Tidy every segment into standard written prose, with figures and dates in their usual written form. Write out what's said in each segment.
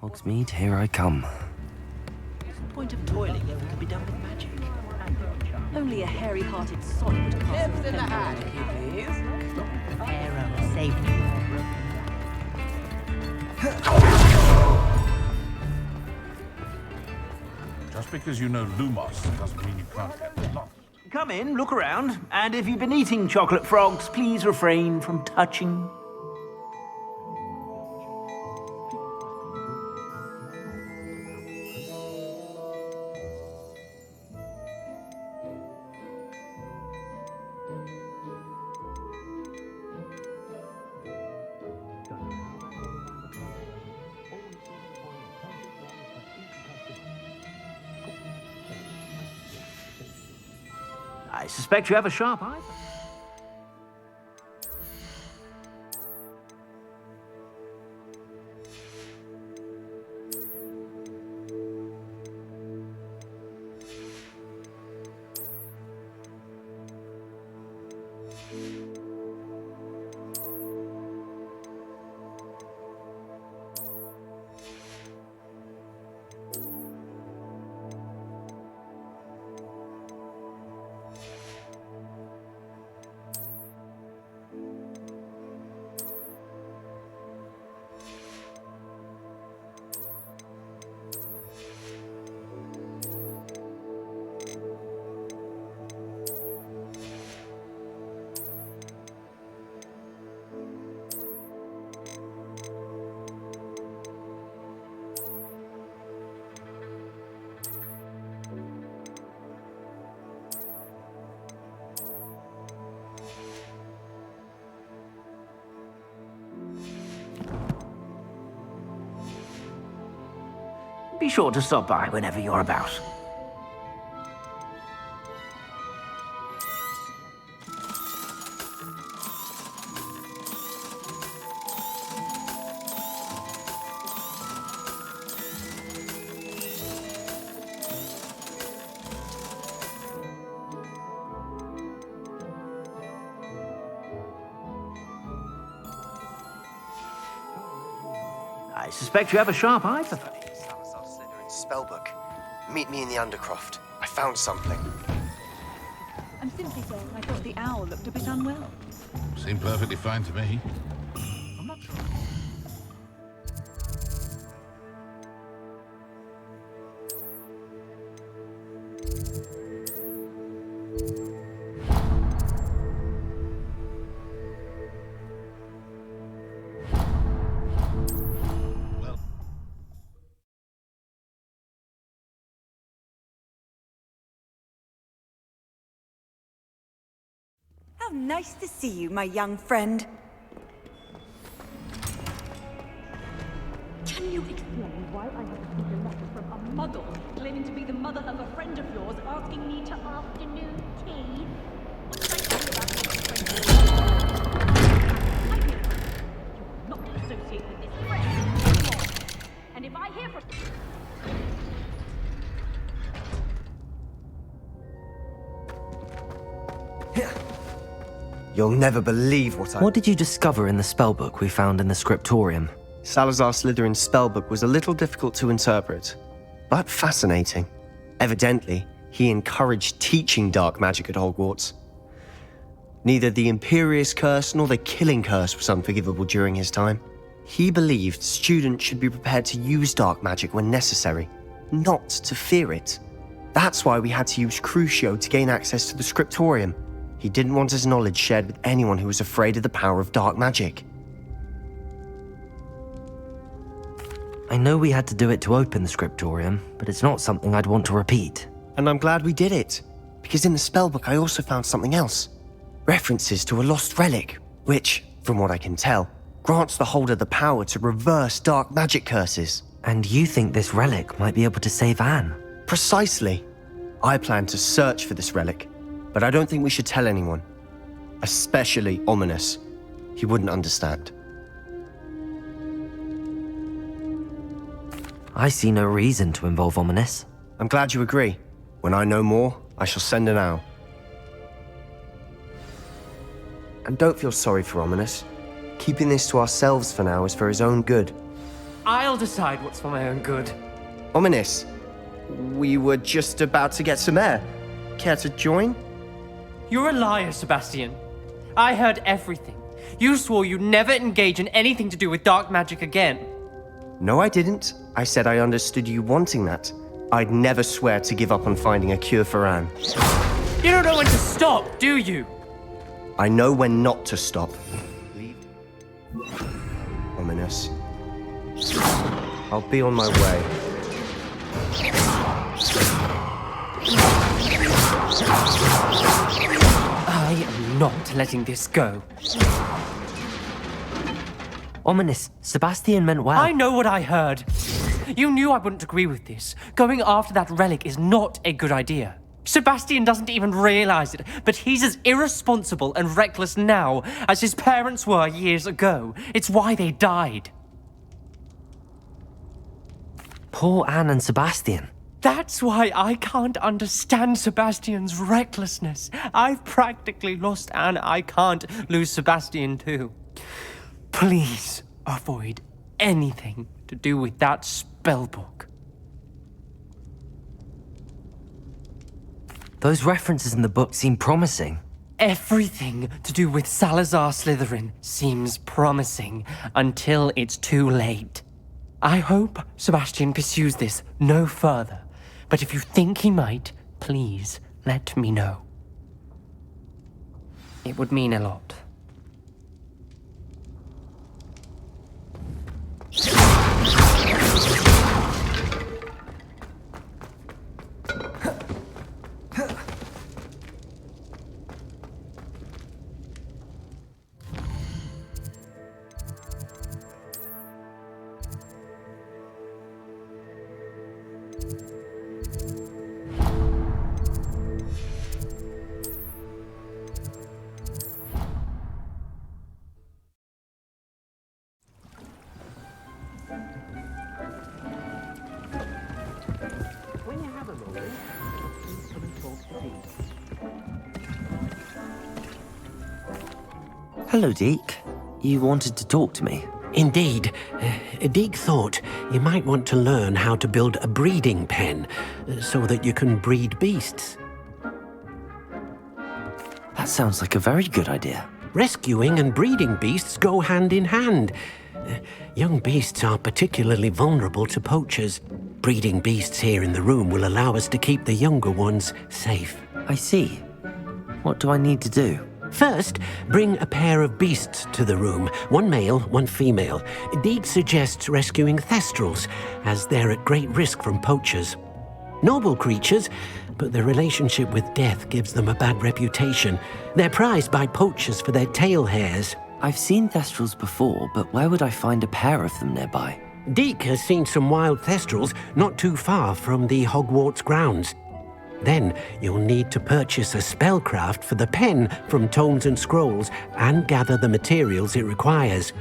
Hogsmeade, here I come. What's the point of toiling if it can be done with magic? Only a hairy-hearted sod would cast Tips in the hat, please. Pharaoh saved me. Just because you know Lumos doesn't mean you can't get lost. Come in, look around, and if you've been eating chocolate frogs, please refrain from touching. I suspect you have a sharp eye. Be sure to stop by whenever you're about. I suspect you have a sharp eye for that. Spellbook. Meet me in the Undercroft. I found something. I'm simply saying I thought the owl looked a bit unwell. Seemed perfectly fine to me. I'm not sure. How nice to see you, my young friend. Can you explain why I have received a letter from a muddle claiming to be the mother of a friend of yours asking me to afternoon tea? What did I tell you about this friend? I know you will not associate with this friend anymore. And if I hear from... You'll never believe what I... What did you discover in the spellbook we found in the scriptorium? Salazar Slytherin's spellbook was a little difficult to interpret, but fascinating. Evidently, he encouraged teaching dark magic at Hogwarts. Neither the Imperious Curse nor the Killing Curse was unforgivable during his time. He believed students should be prepared to use dark magic when necessary, not to fear it. That's why we had to use Crucio to gain access to the scriptorium. He didn't want his knowledge shared with anyone who was afraid of the power of dark magic. I know we had to do it to open the scriptorium, but it's not something I'd want to repeat. And I'm glad we did it, because in the spellbook I also found something else. References to a lost relic, which, from what I can tell, grants the holder the power to reverse dark magic curses. And you think this relic might be able to save Anne? Precisely. I plan to search for this relic, but I don't think we should tell anyone. Especially Ominous. He wouldn't understand. I see no reason to involve Ominous. I'm glad you agree. When I know more, I shall send an owl. And don't feel sorry for Ominous. Keeping this to ourselves for now is for his own good. I'll decide what's for my own good. Ominous. We were just about to get some air. Care to join? You're a liar, Sebastian. I heard everything. You swore you'd never engage in anything to do with dark magic again. No, I didn't. I said I understood you wanting that. I'd never swear to give up on finding a cure for Anne. You don't know when to stop, do you? I know when not to stop. Ominous. I'll be on my way. I am not letting this go. Ominous, Sebastian meant well. I know what I heard. You knew I wouldn't agree with this. Going after that relic is not a good idea. Sebastian doesn't even realize it, but he's as irresponsible and reckless now as his parents were years ago. It's why they died. Poor Anne and Sebastian. That's why I can't understand Sebastian's recklessness. I've practically lost Anne. I can't lose Sebastian too. Please avoid anything to do with that spellbook. Those references in the book seem promising. Everything to do with Salazar Slytherin seems promising until it's too late. I hope Sebastian pursues this no further, but if you think he might, please let me know. It would mean a lot. Hello, Deke. You wanted to talk to me? Indeed. Deke thought you might want to learn how to build a breeding pen so that you can breed beasts. That sounds like a very good idea. Rescuing and breeding beasts go hand in hand. Young beasts are particularly vulnerable to poachers. Breeding beasts here in the room will allow us to keep the younger ones safe. I see. What do I need to do? First, bring a pair of beasts to the room. One male, one female. Deke suggests rescuing thestrals, as they're at great risk from poachers. Noble creatures, but their relationship with death gives them a bad reputation. They're prized by poachers for their tail hairs. I've seen thestrals before, but where would I find a pair of them nearby? Deke has seen some wild thestrals not too far from the Hogwarts grounds. Then you'll need to purchase a spellcraft for the pen from Tomes and Scrolls and gather the materials it requires.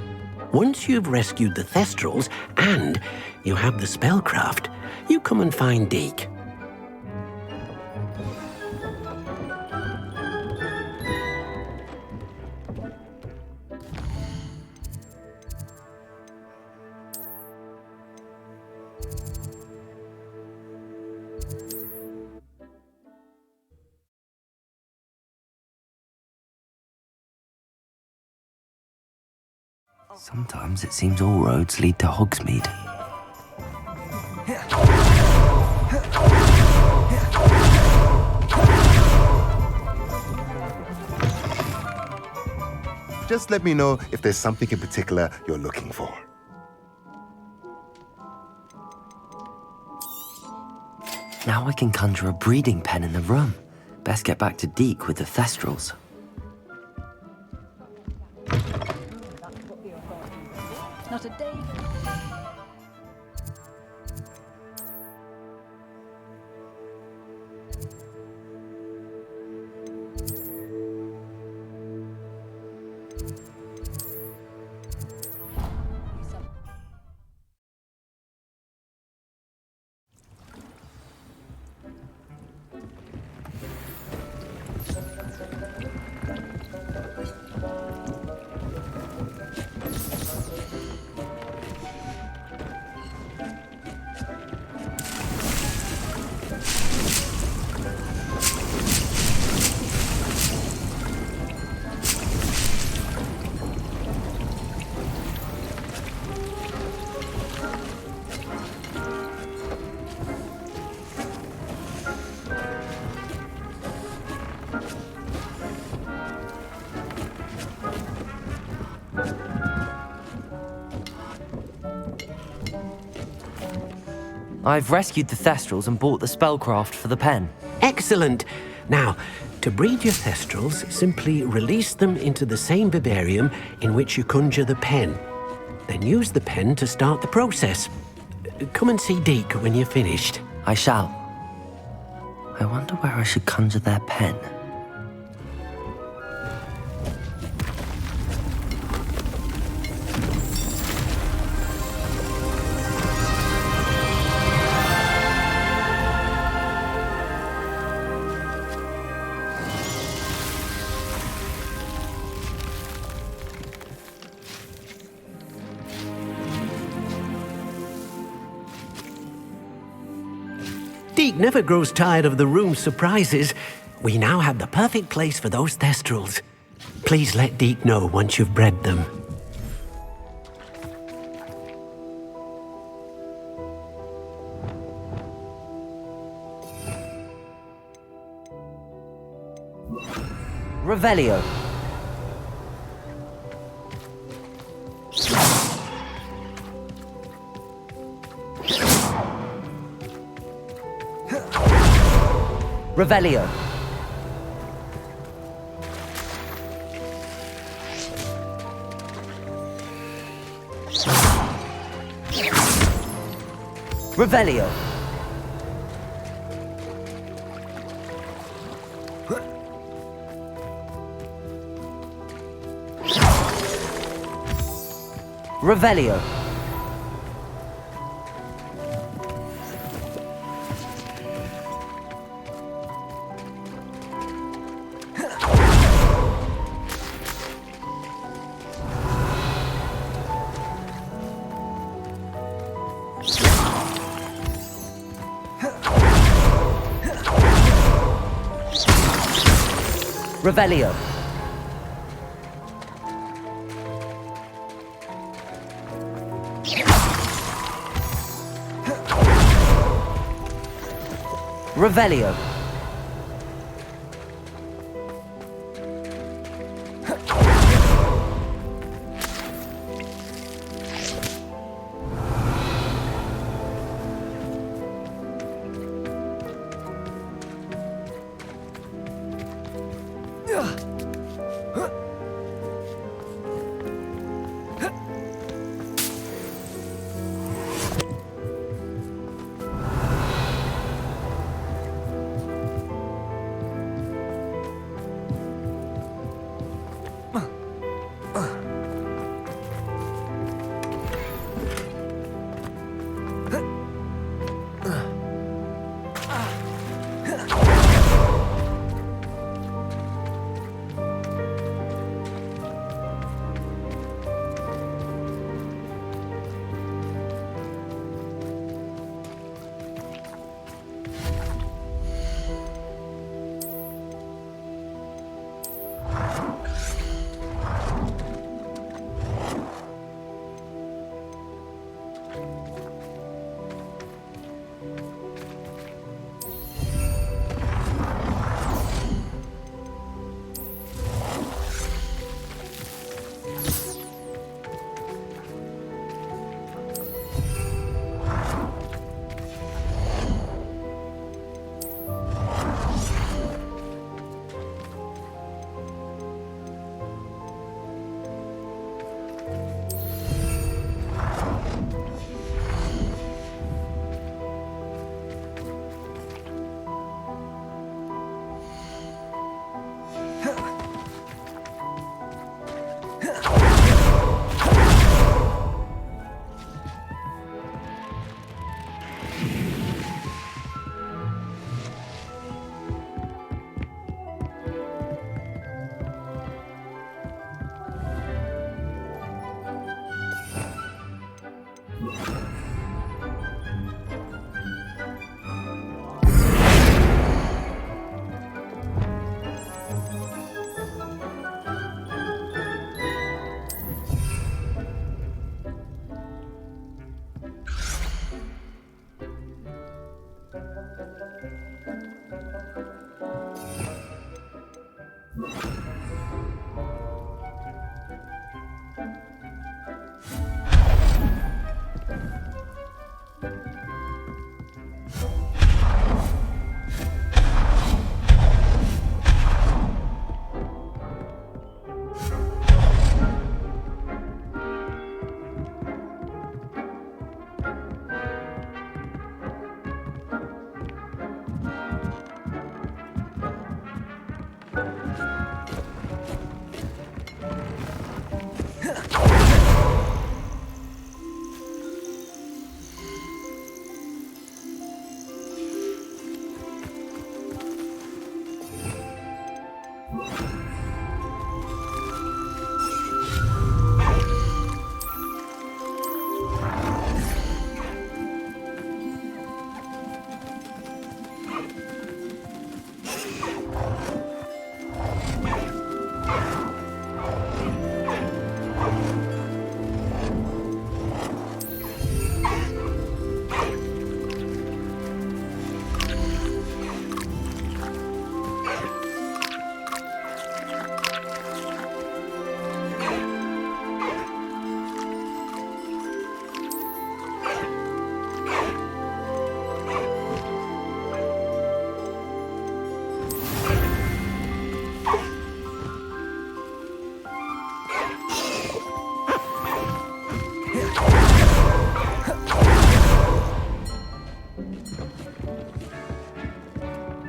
Once you've rescued the thestrals and you have the spellcraft, you come and find Deke. Sometimes it seems all roads lead to Hogsmeade. Just let me know if there's something in particular you're looking for. Now I can conjure a breeding pen in the room. Best get back to Deke with the thestrals. Not a day. I've rescued the Thestrals and bought the spellcraft for the pen. Excellent. Now, to breed your Thestrals, simply release them into the same vivarium in which you conjure the pen. Then use the pen to start the process. Come and see Deke when you're finished. I shall. I wonder where I should conjure their pen. Deke never grows tired of the room's surprises. We now have the perfect place for those Thestrals. Please let Deke know once you've bred them. Revelio. Revelio. Revelio. Revelio. Revelio. Revelio.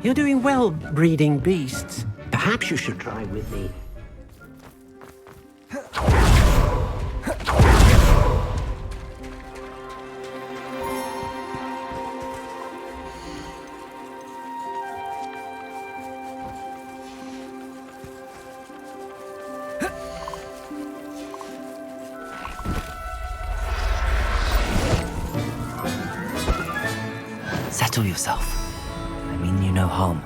You're doing well breeding beasts. Perhaps you should try with the... Settle yourself. I mean you no harm.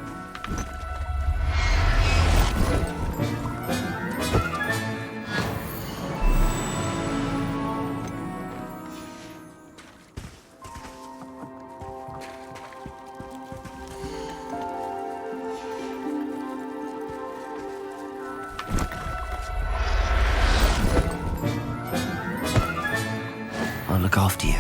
I'll look after you.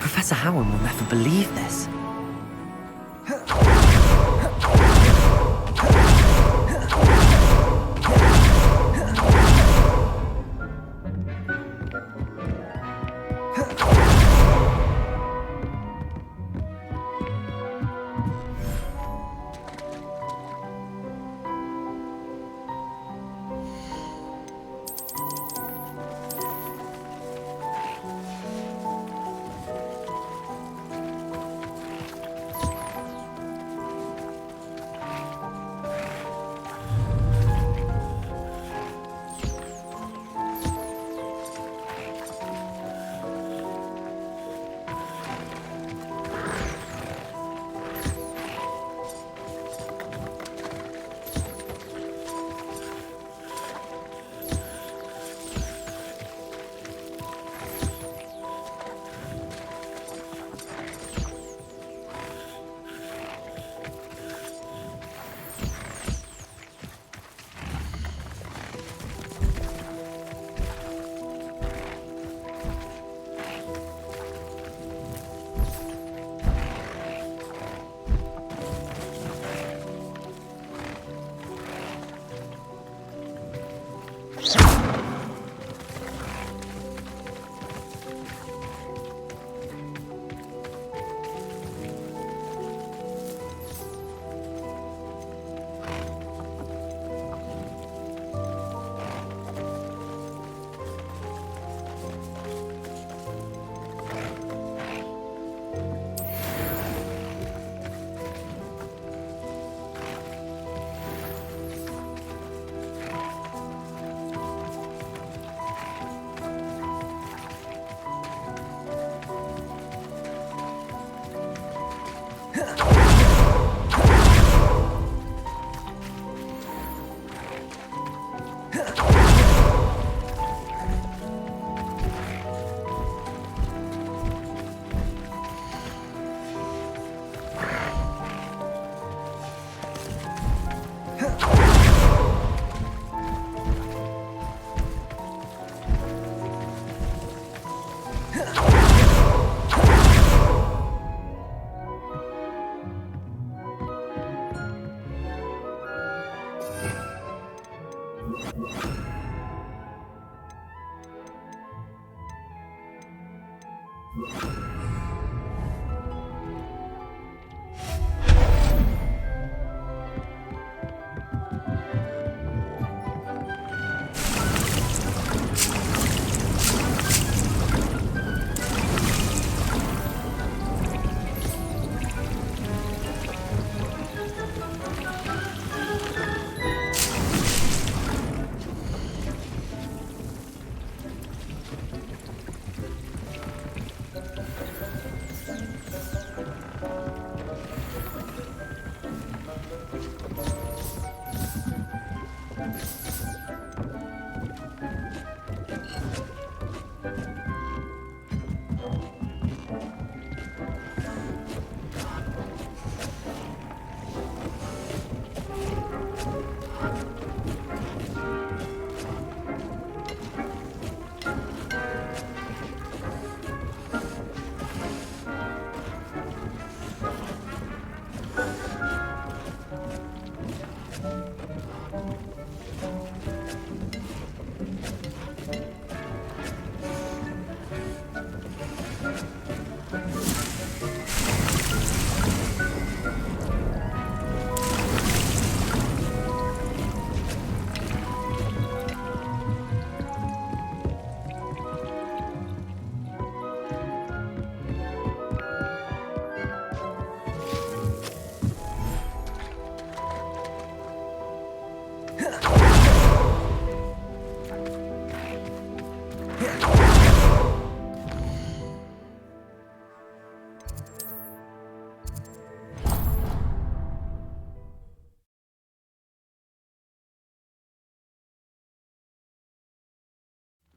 Professor Howard will never believe this.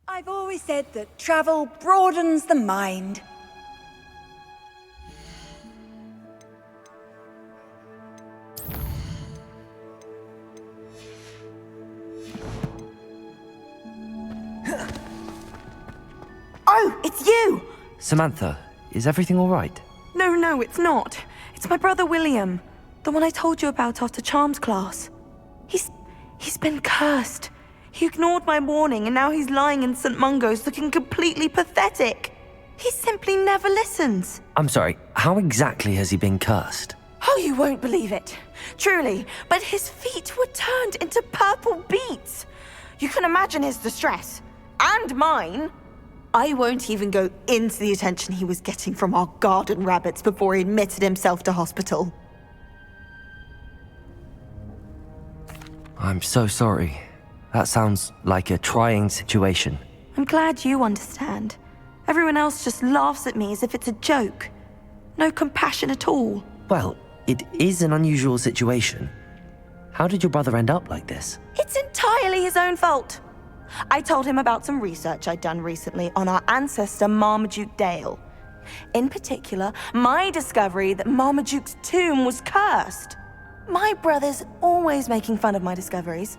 I've always said that travel broadens the mind. Oh, it's you! Samantha, is everything all right? No, it's not. It's my brother William. The one I told you about after Charms class. He's been cursed. He ignored my warning and now he's lying in St. Mungo's looking completely pathetic. He simply never listens. I'm sorry, how exactly has he been cursed? Oh, you won't believe it. Truly, but his feet were turned into purple beets. You can imagine his distress. And mine. I won't even go into the attention he was getting from our garden rabbits before he admitted himself to hospital. I'm so sorry. That sounds like a trying situation. I'm glad you understand. Everyone else just laughs at me as if it's a joke. No compassion at all. Well, it is an unusual situation. How did your brother end up like this? It's entirely his own fault. I told him about some research I'd done recently on our ancestor Marmaduke Dale. In particular, my discovery that Marmaduke's tomb was cursed. My brother's always making fun of my discoveries.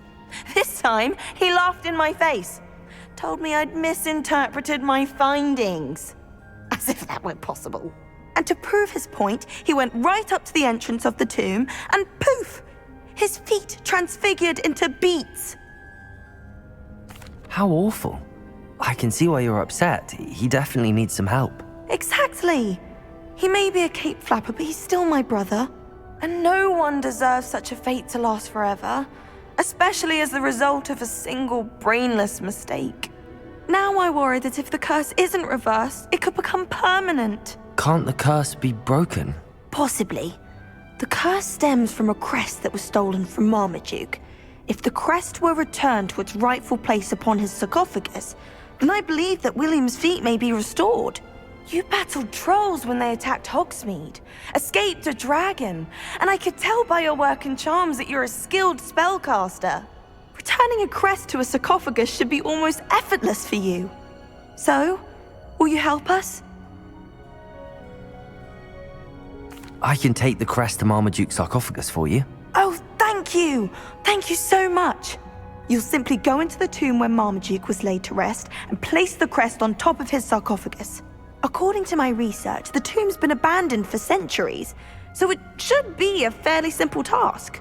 This time, he laughed in my face. Told me I'd misinterpreted my findings. As if that were possible. And to prove his point, he went right up to the entrance of the tomb and poof! His feet transfigured into beets. How awful. I can see why you're upset. He definitely needs some help. Exactly. He may be a cape flapper, but he's still my brother. And no one deserves such a fate to last forever, especially as the result of a single brainless mistake. Now I worry that if the curse isn't reversed, it could become permanent. Can't the curse be broken? Possibly. The curse stems from a crest that was stolen from Marmaduke. If the crest were returned to its rightful place upon his sarcophagus, then I believe that William's feet may be restored. You battled trolls when they attacked Hogsmeade, escaped a dragon, and I could tell by your work and charms that you're a skilled spellcaster. Returning a crest to a sarcophagus should be almost effortless for you. So, will you help us? I can take the crest to Marmaduke's sarcophagus for you. Oh, thank you! Thank you so much! You'll simply go into the tomb where Marmaduke was laid to rest and place the crest on top of his sarcophagus. According to my research, the tomb's been abandoned for centuries, so it should be a fairly simple task.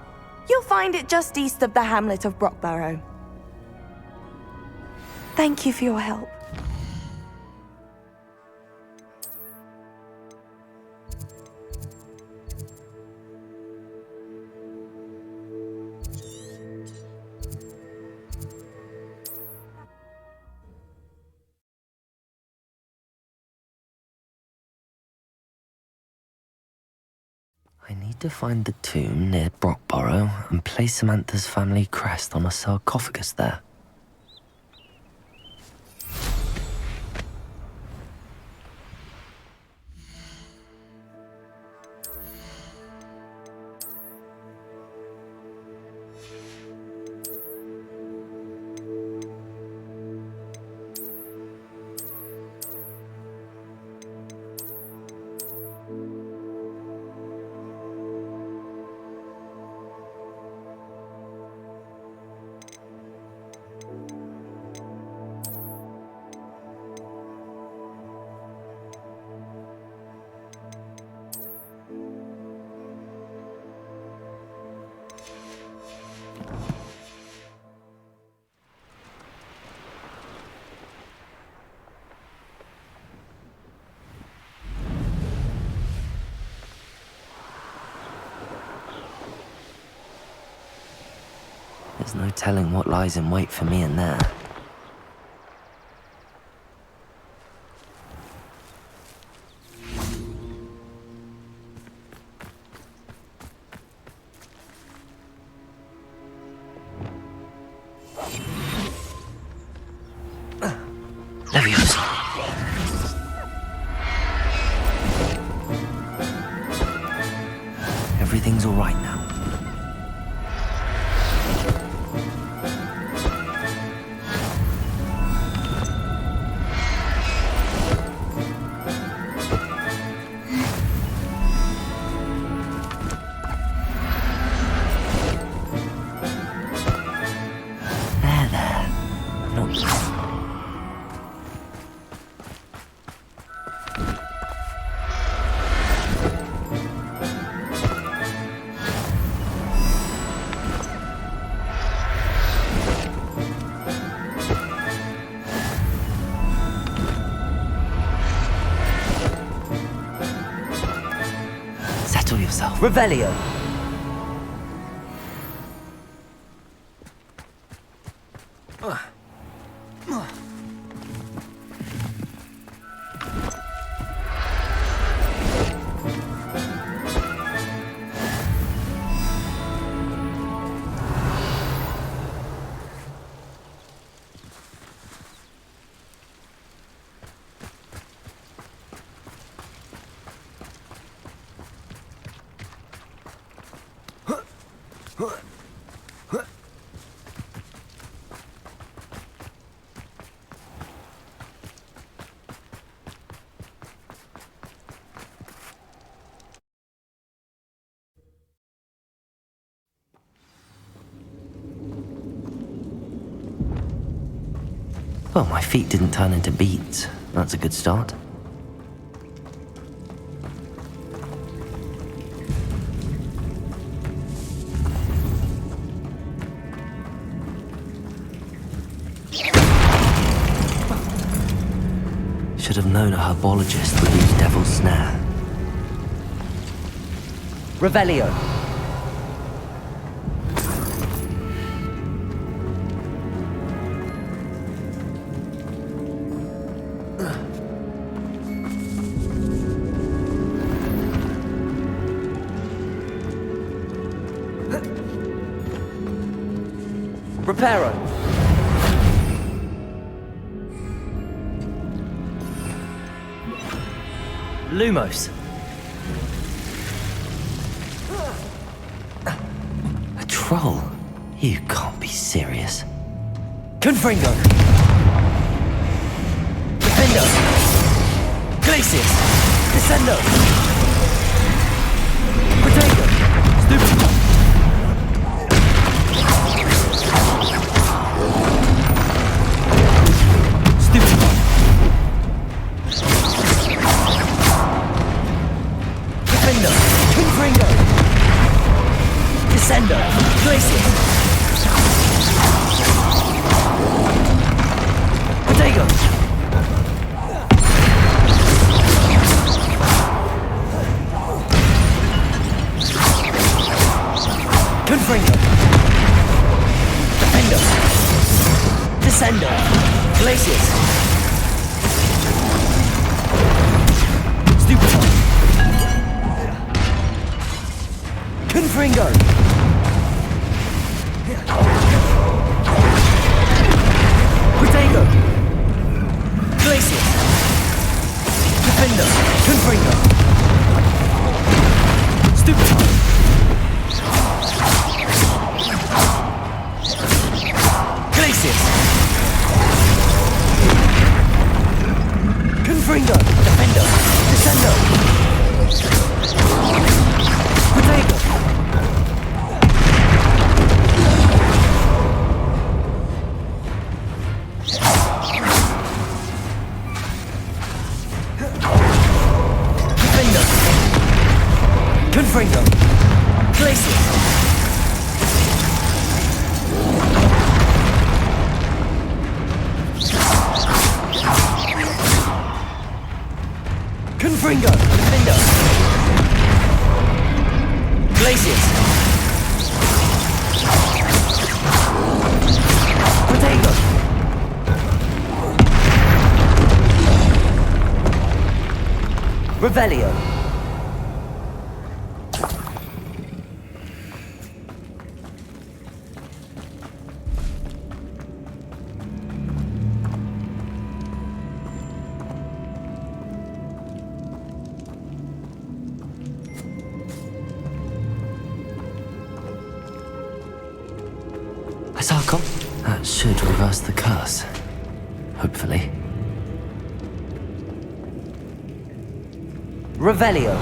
You'll find it just east of the hamlet of Brockborough. Thank you for your help. I need to find the tomb near Brockborough and place Samantha's family crest on a sarcophagus there. There's no telling what lies in wait for me in there. There he goes. Everything's all right now. Settle yourself. Revelio. Well, my feet didn't turn into beets. That's a good start. Should have known a herbologist would use Devil's Snare. Revelio. Reparo. Lumos. A troll? You can't be serious. Confringo. Defendo. Glacius. Descendo. Protego. Stupid. Descendo. Glacius. Protego. Confringo. Defendo. Descendo. Glacius. Stupefy. Confringo. Protego. Glacius. Defendo. Confringo. Stupefy. Glacius. Confringo. Defendo. Descendo. Protego. Confringo. Glacius. Confringo. Defendo. Glacius. Protego. Revelio. Asarco? That should reverse the curse. Hopefully. Revelio.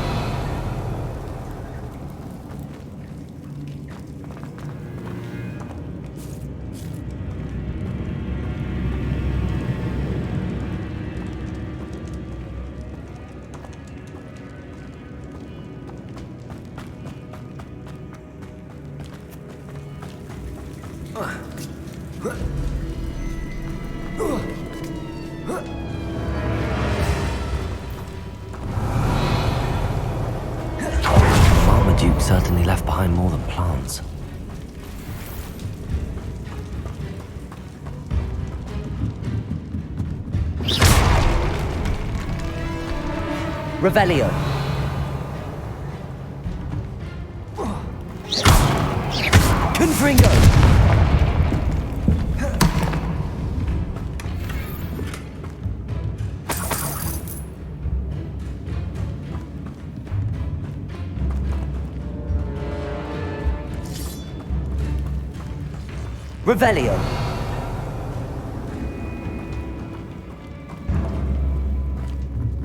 Marmaduke certainly left behind more than plants. Revelio. Confringo. Revelio.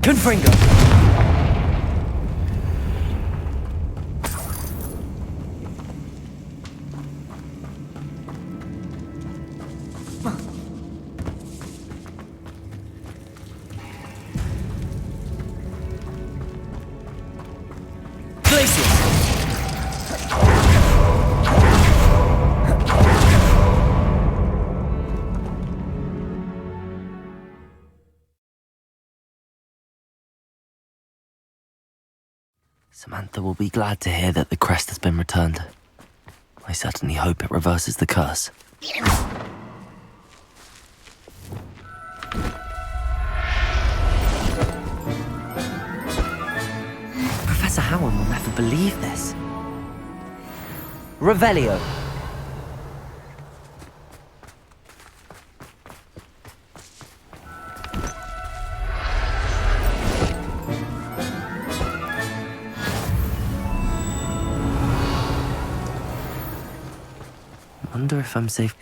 Confringo. Samantha will be glad to hear that the crest has been returned. I certainly hope it reverses the curse. Professor Howard will never believe this. Revelio. Wonder if I'm safe.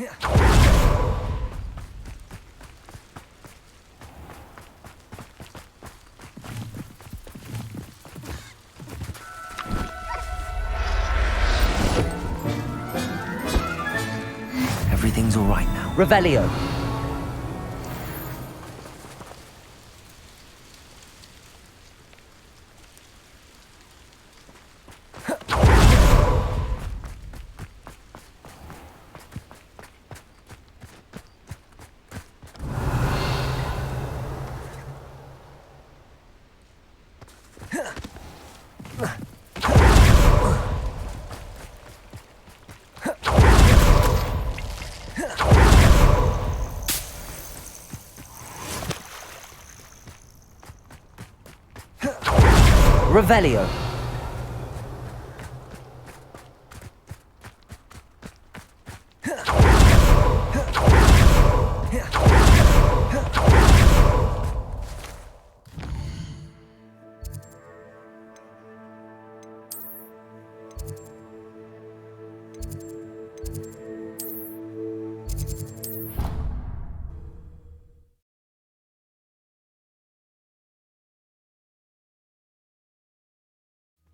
Everything's all right now. Revelio. Revelio.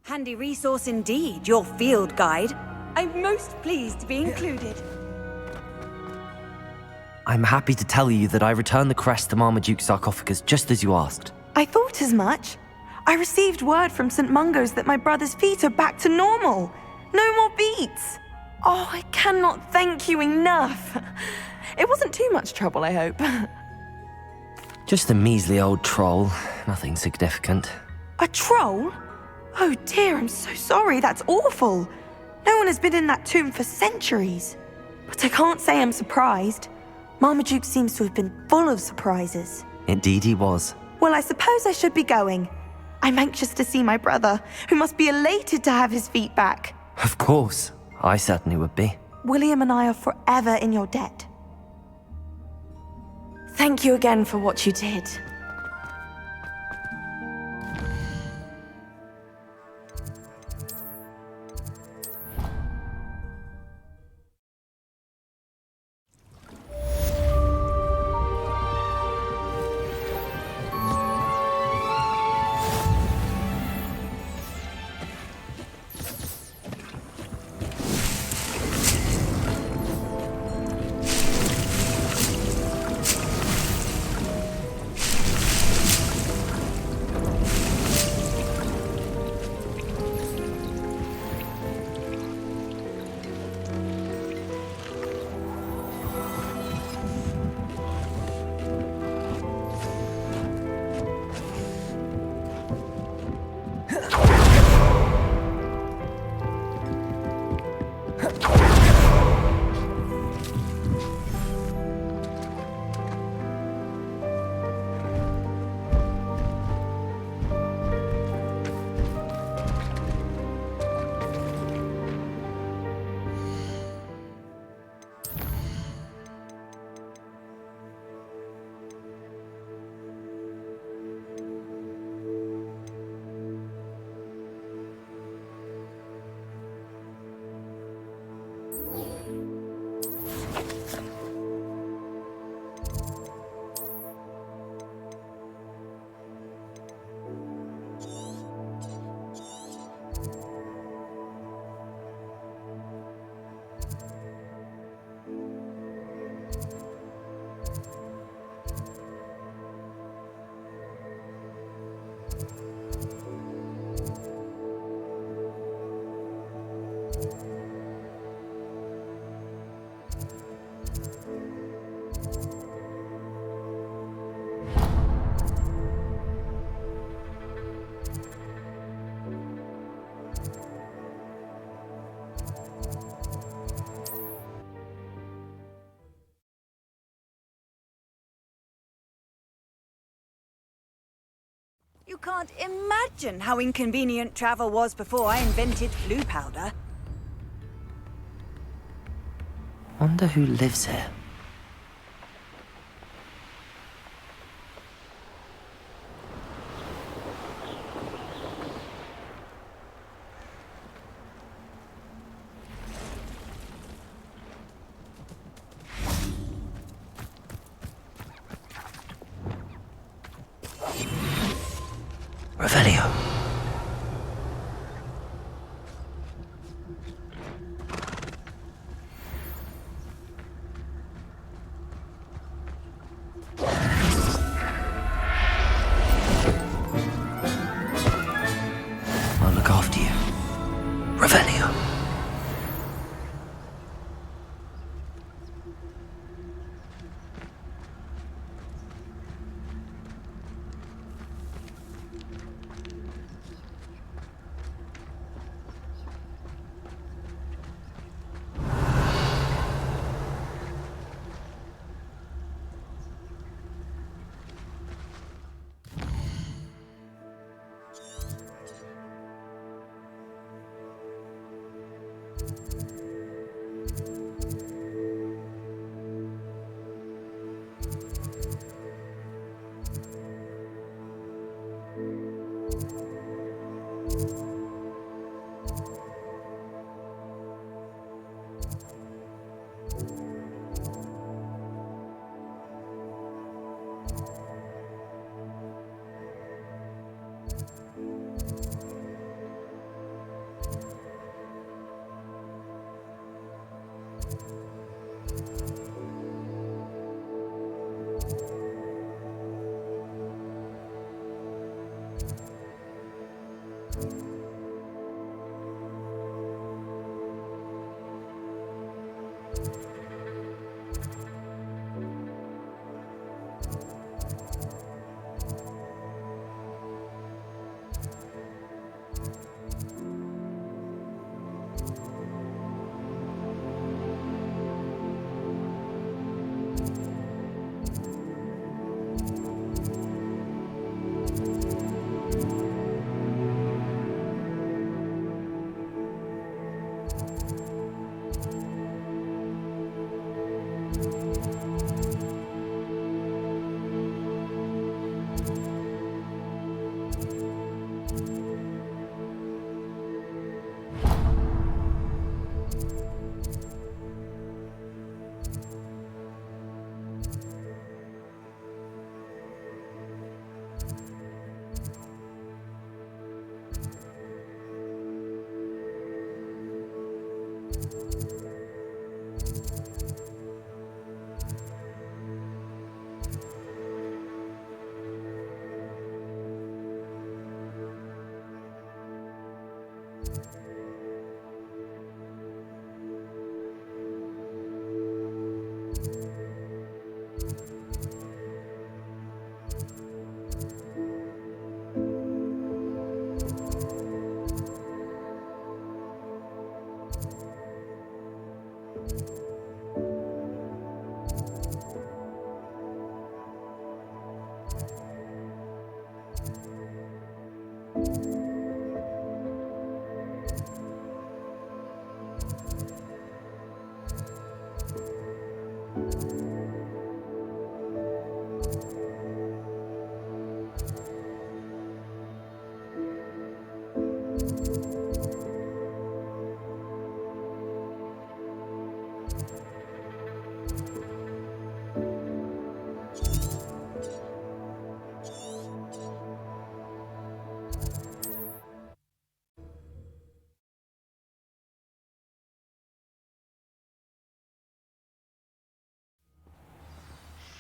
Handy resource indeed, your field guide. I'm most pleased to be included. I'm happy to tell you that I returned the crest to Marmaduke's sarcophagus just as you asked. I thought as much. I received word from St. Mungo's that my brother's feet are back to normal. No more beats. Oh, I cannot thank you enough. It wasn't too much trouble, I hope. Just a measly old troll, nothing significant. A troll? Oh dear, I'm so sorry, that's awful. No one has been in that tomb for centuries. But I can't say I'm surprised. Marmaduke seems to have been full of surprises. Indeed he was. Well, I suppose I should be going. I'm anxious to see my brother, who must be elated to have his feet back. Of course, I certainly would be. William and I are forever in your debt. Thank you again for what you did. You can't imagine how inconvenient travel was before I invented flu powder. Wonder who lives here. Revelio. I'll look after you. Revelio.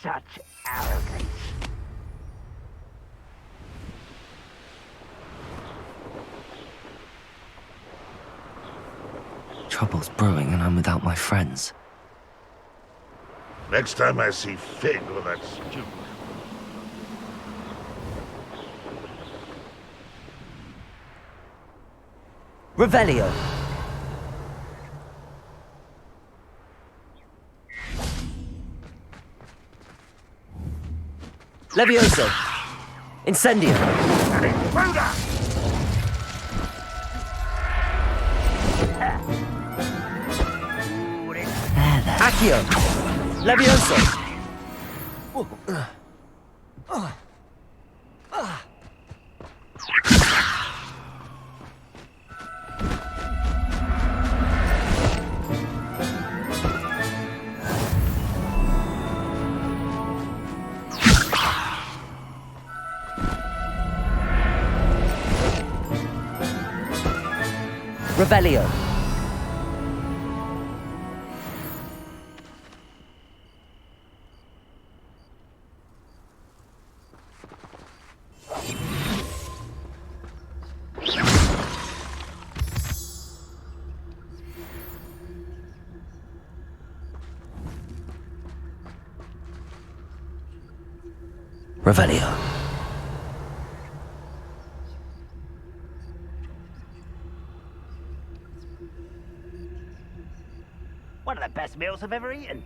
Such arrogance. Trouble's brewing and I'm without my friends. Next time I see Fig with that stupid... Revelio. Levioso. Incendio. Accio! Levioso! Revelio. Revelio. One of the best meals I've ever eaten.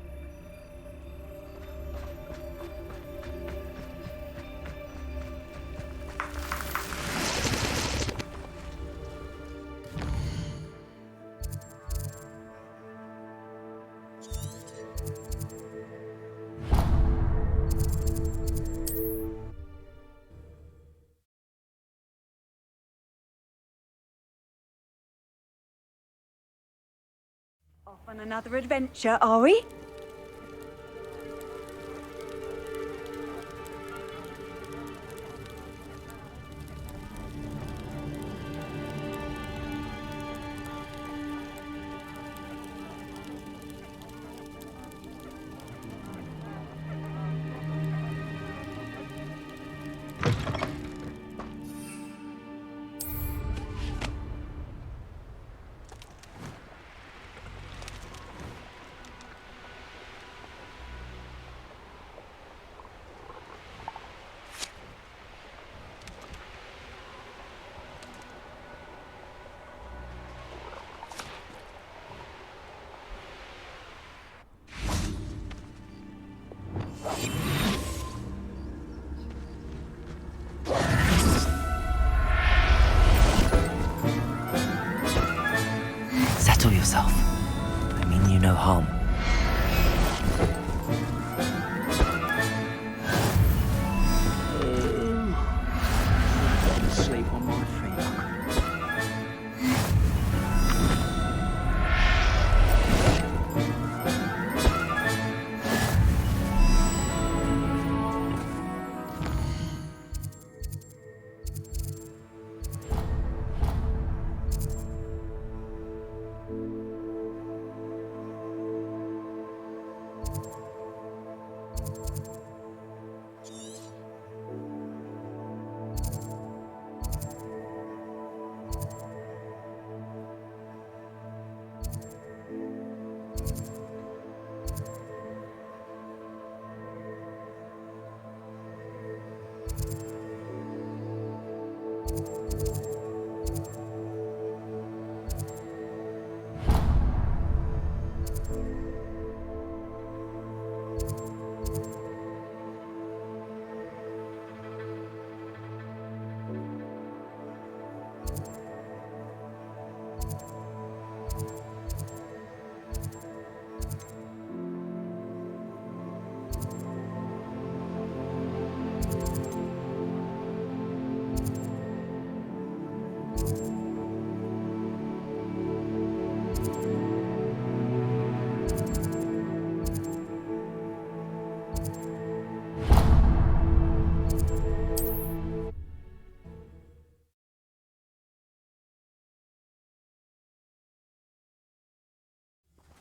Off on another adventure, are we? Settle yourself. I mean you no harm. Sleep on my feet.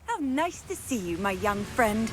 How nice to see you, my young friend.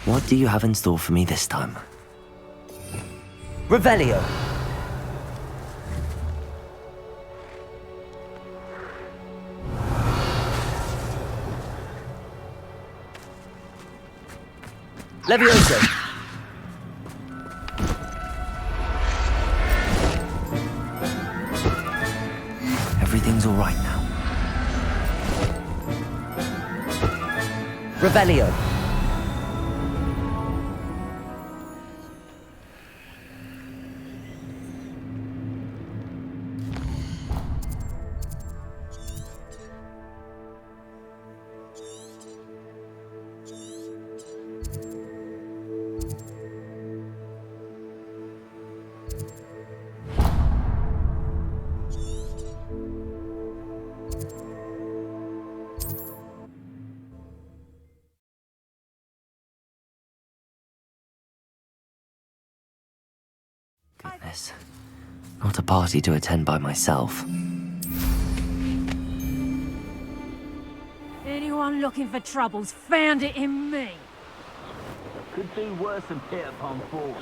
What do you have in store for me this time? Revelio. Levioso. Everything's all right now. Revelio. Goodness. Not a party to attend by myself. Anyone looking for troubles found it in me. Could do worse than Peter Pan Falls.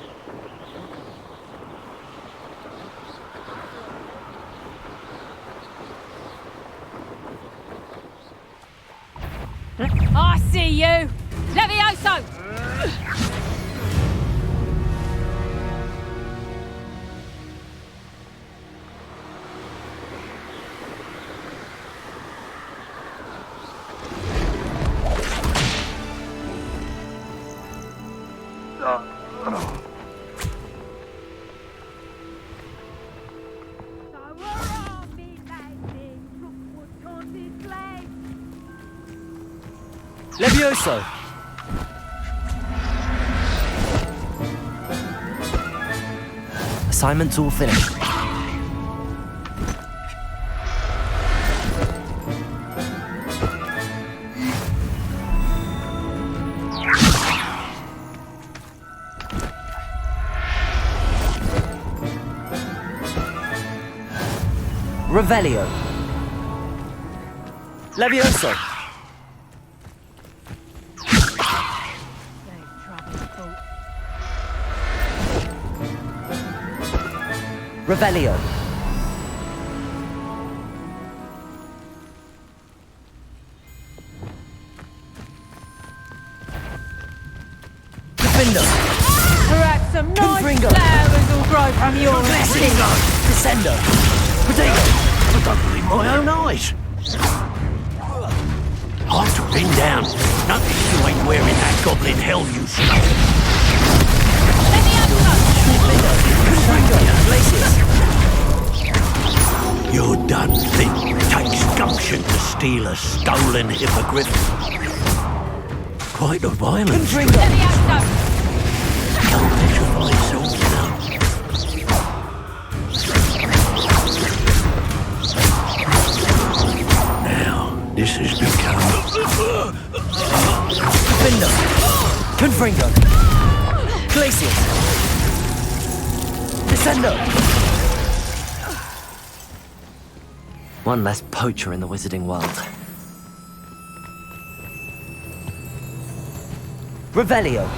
I see you! Levioso! Levioso. Assignment's all finished. Revelio. Levioso. Revelio. Gryffindor. Perhaps some nice Confringo. flowers will grow from your ashes. Descendo. Potato. I don't believe my own eyes. After been down, nothing you ain't wearing that goblin hell you stuff. You're done think takes gumption to steal a stolen hippogriff. Quite a violence. Don't petrify yourself, you know. Now, this has become... Gryffindor. Confringo. Glacius. Descendo. One less poacher in the wizarding world. Revelio.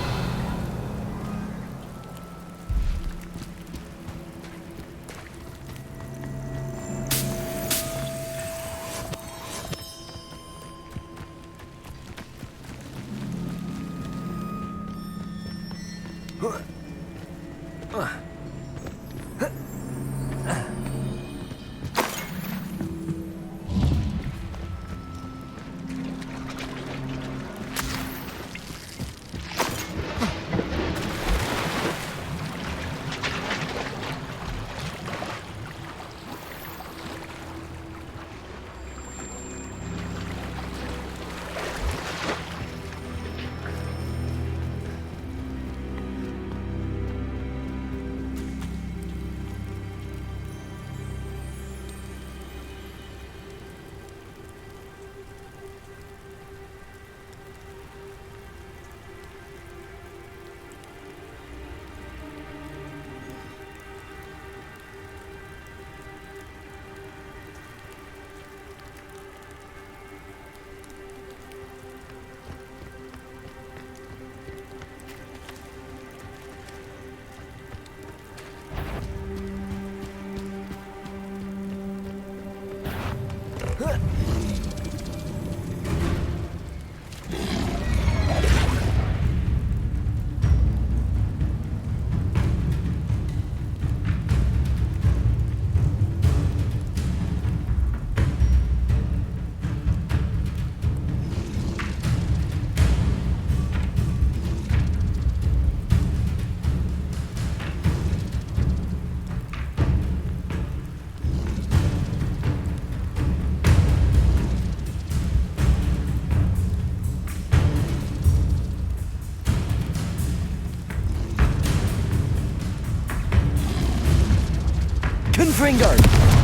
Gryffindor!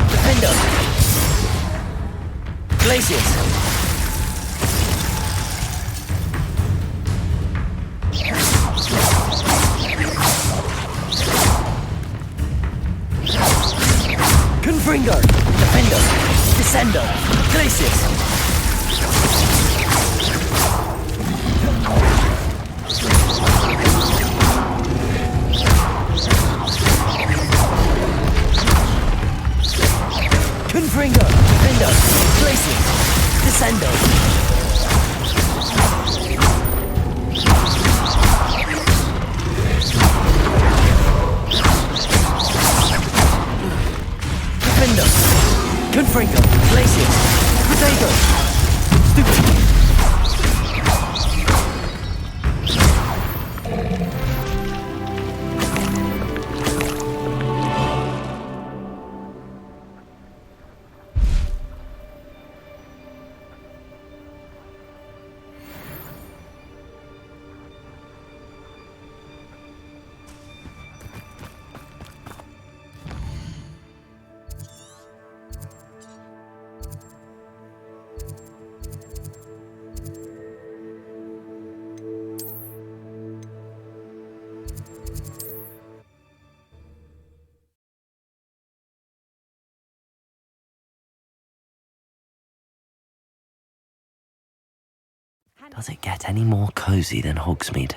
Defender! Glacius! Gryffindor! Defender! Descender! Glacius! Gryffindor! Defender! Glacius! Descender! Defender! Gryffindor! Glacius! Potato! Stupid! Does it get any more cozy than Hogsmeade?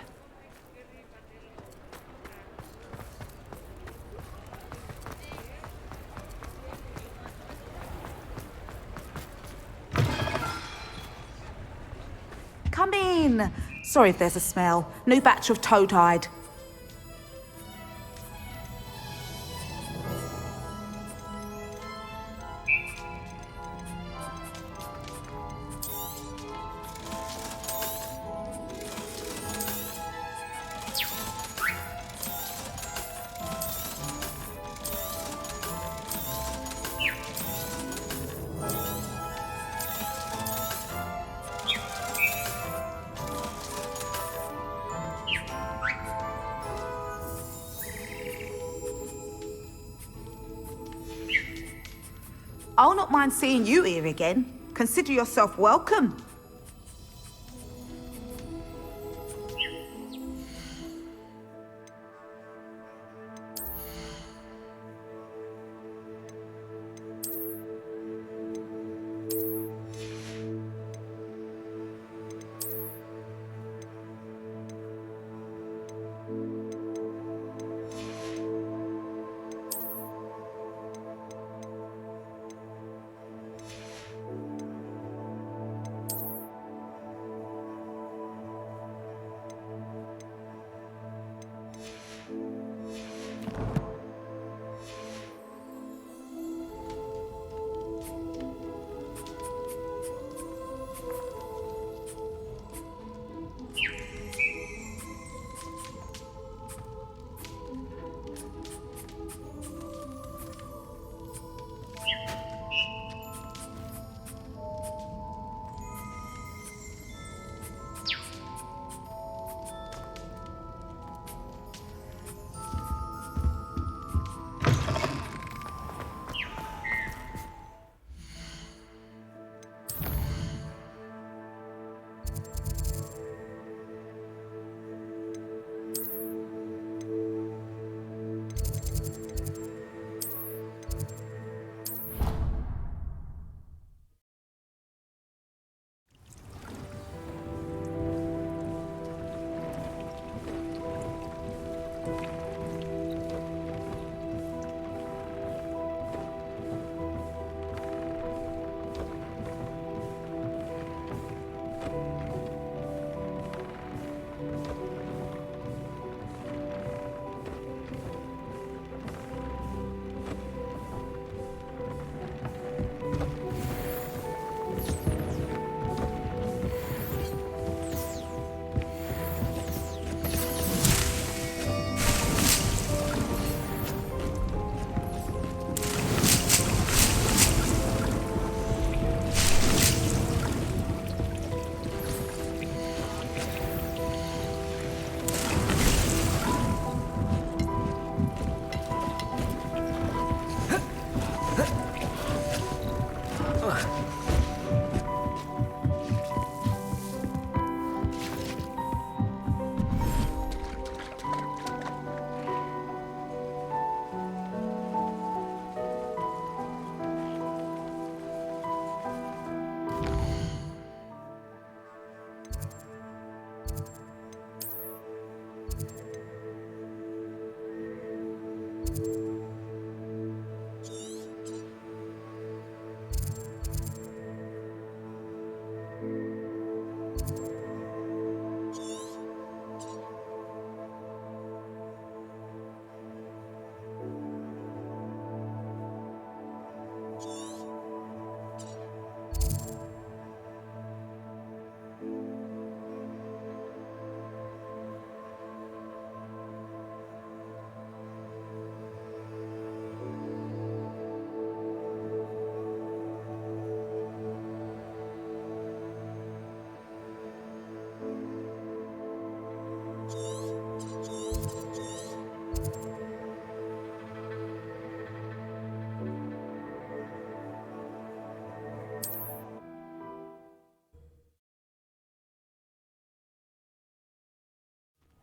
Come in. Sorry if there's a smell. New batch of toad-hide. I'll not mind seeing you here again. Consider yourself welcome.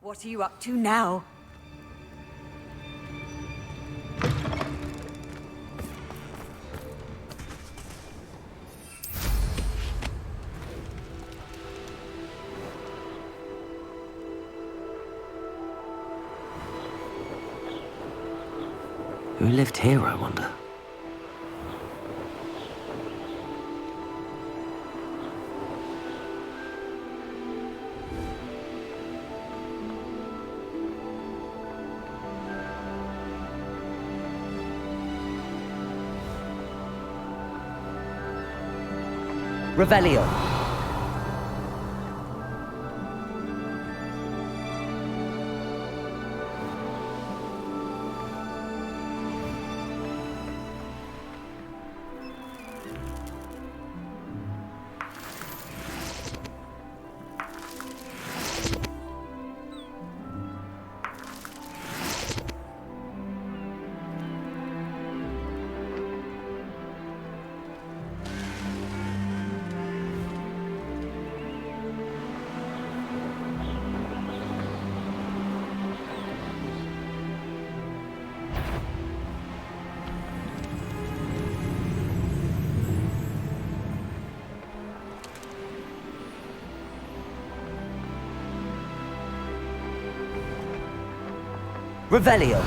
What are you up to now? Who lived here, I wonder? Revelio. Revelio.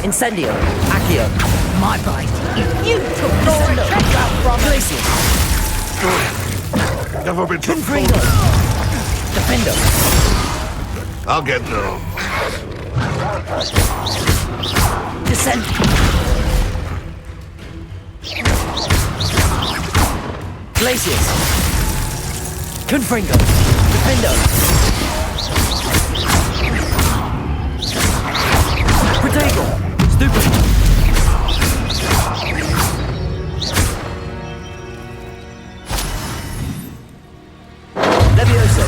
Incendio. Accio. My bite. You took your treasure from Glacius. Never been so Confringo. Defendo. I'll get through. Descent. Glacius. Confringo. Defendo. Protego. Stupid. Levioso.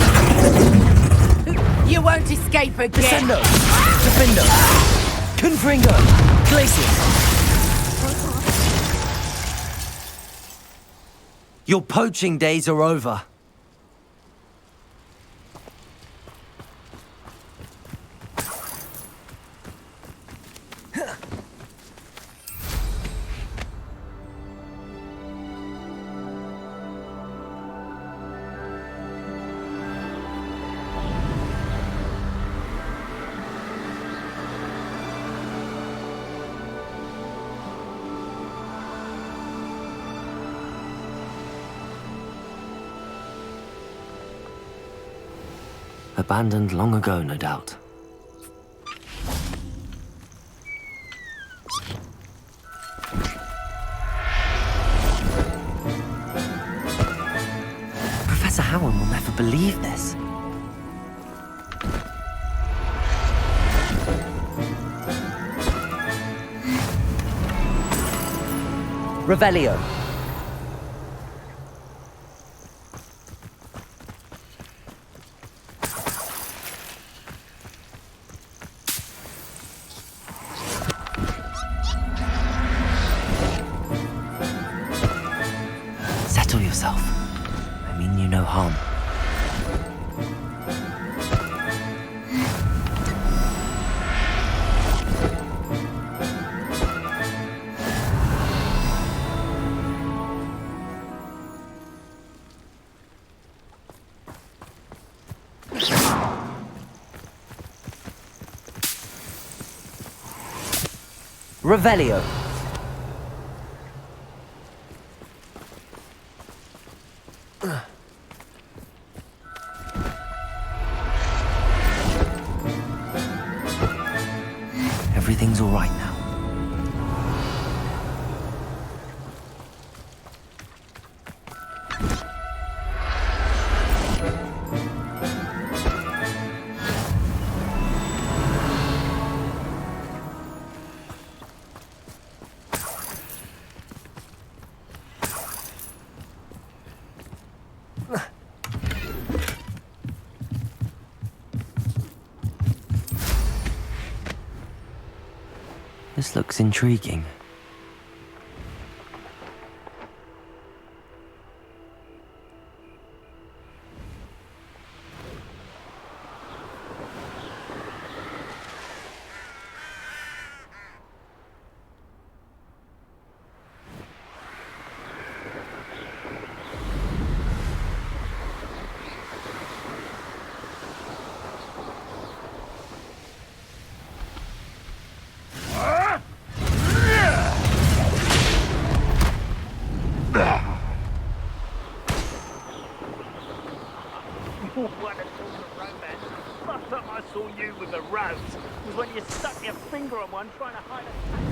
You won't escape again. Descendo. Defendo. Confringo. Glacius. Your poaching days are over. Abandoned long ago, no doubt. believe this. Revelio. Settle yourself. I mean you no harm. Revelio. Everything's all right now. This looks intriguing. What a sort of romance. Last time I saw you with a rose was when you stuck your finger on one trying to hide a...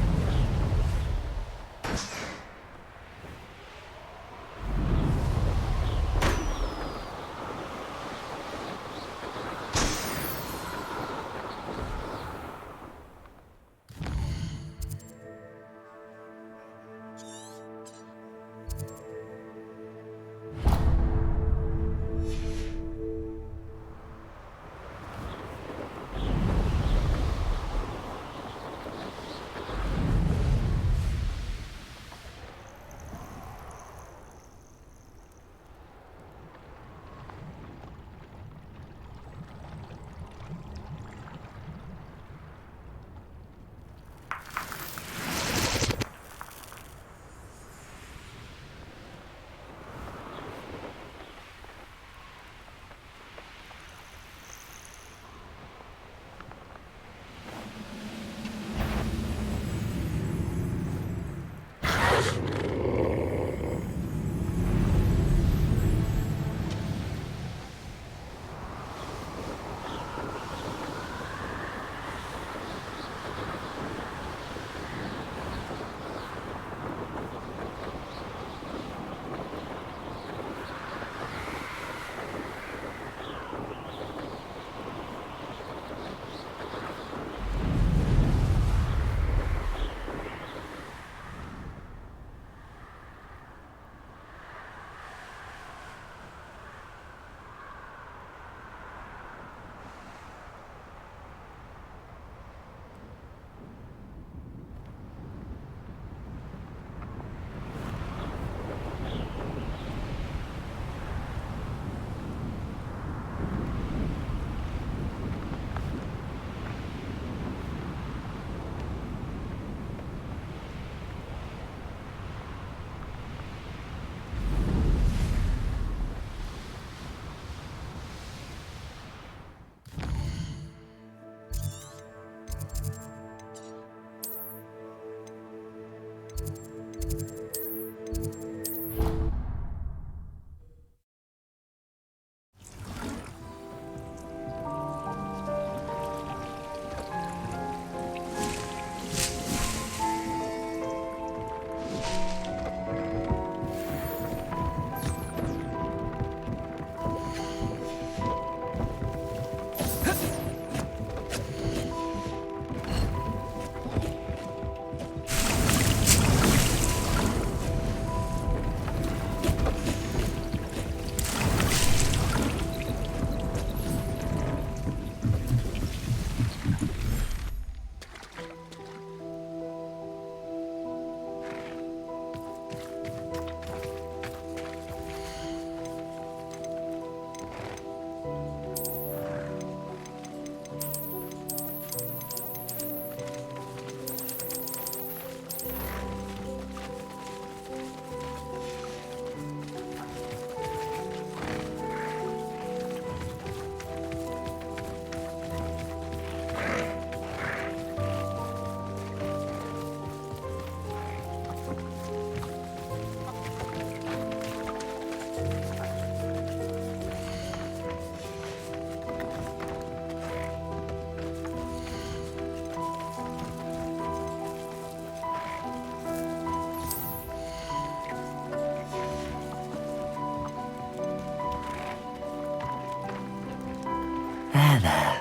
There.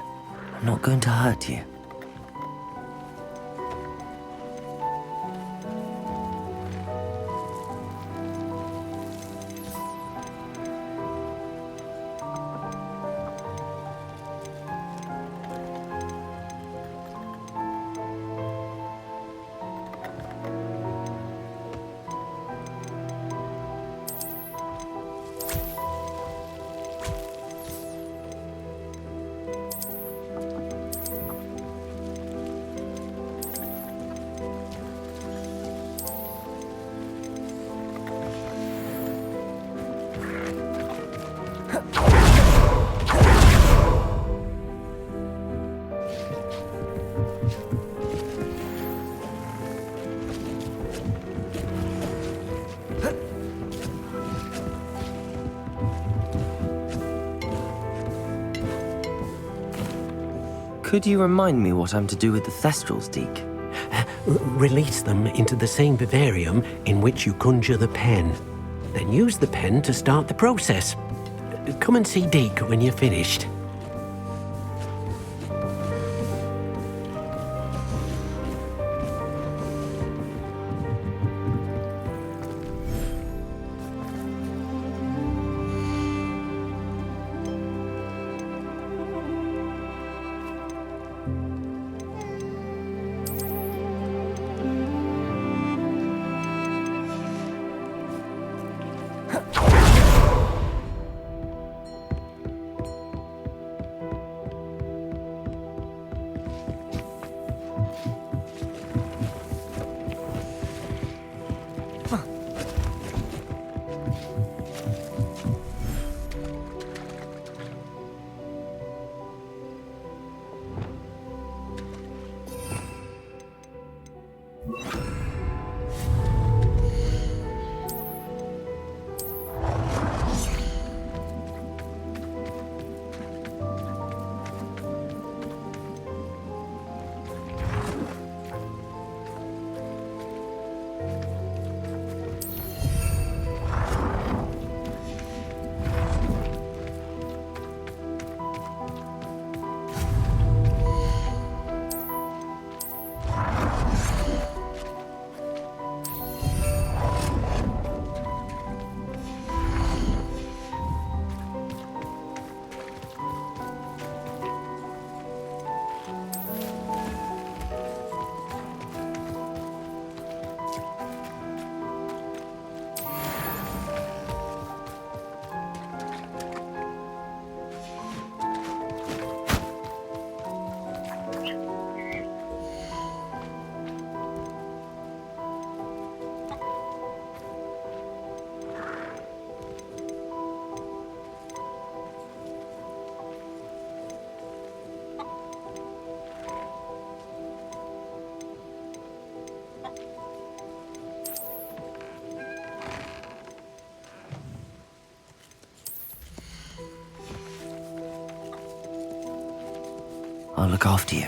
I'm not going to hurt you. Could you remind me what I'm to do with the Thestrals, Deke? Release them into the same vivarium in which you conjure the pen. Then use the pen to start the process. Come and see Deke when you're finished. I'll look after you.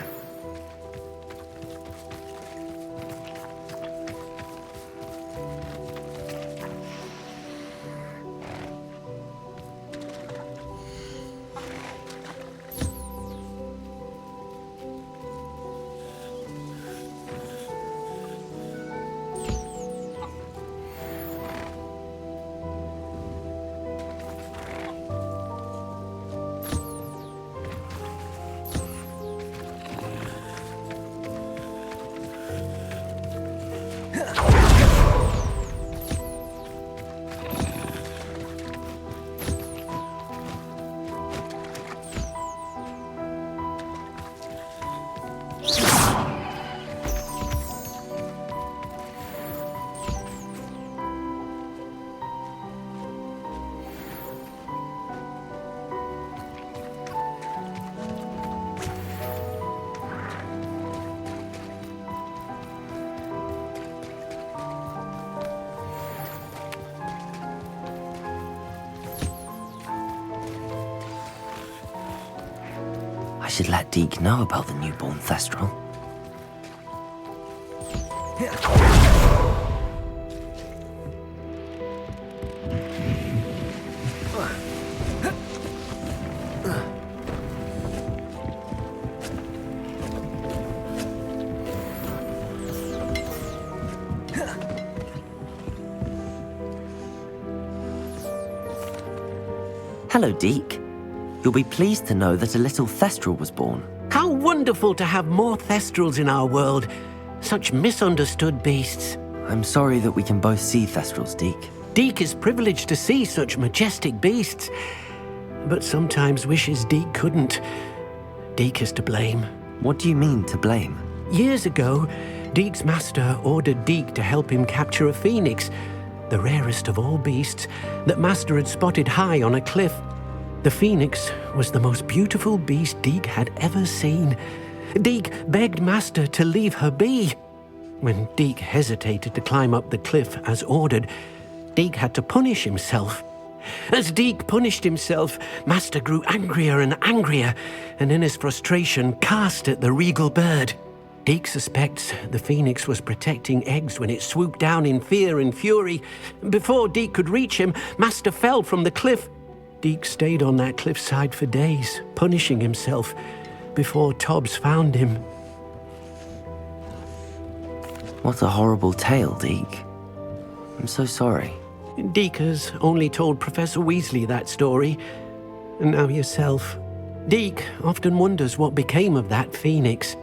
I should let Deke know about the newborn Thestral. Hello, Deke. You'll be pleased to know that a little Thestral was born. How wonderful to have more Thestrals in our world. Such misunderstood beasts. I'm sorry that we can both see Thestrals, Deke. Deke is privileged to see such majestic beasts, but sometimes wishes Deke couldn't. Deke is to blame. What do you mean, to blame? Years ago, Deke's master ordered Deke to help him capture a phoenix, the rarest of all beasts, that Master had spotted high on a cliff. The phoenix was the most beautiful beast Deke had ever seen. Deke begged Master to leave her be. When Deke hesitated to climb up the cliff as ordered, Deke had to punish himself. As Deke punished himself, Master grew angrier and angrier, and in his frustration cast at the regal bird. Deke suspects the phoenix was protecting eggs when it swooped down in fear and fury. Before Deke could reach him, Master fell from the cliff. Deke stayed on that cliffside for days, punishing himself, before Tobbs found him. What a horrible tale, Deke. I'm so sorry. Deke has only told Professor Weasley that story, and now yourself. Deke often wonders what became of that phoenix.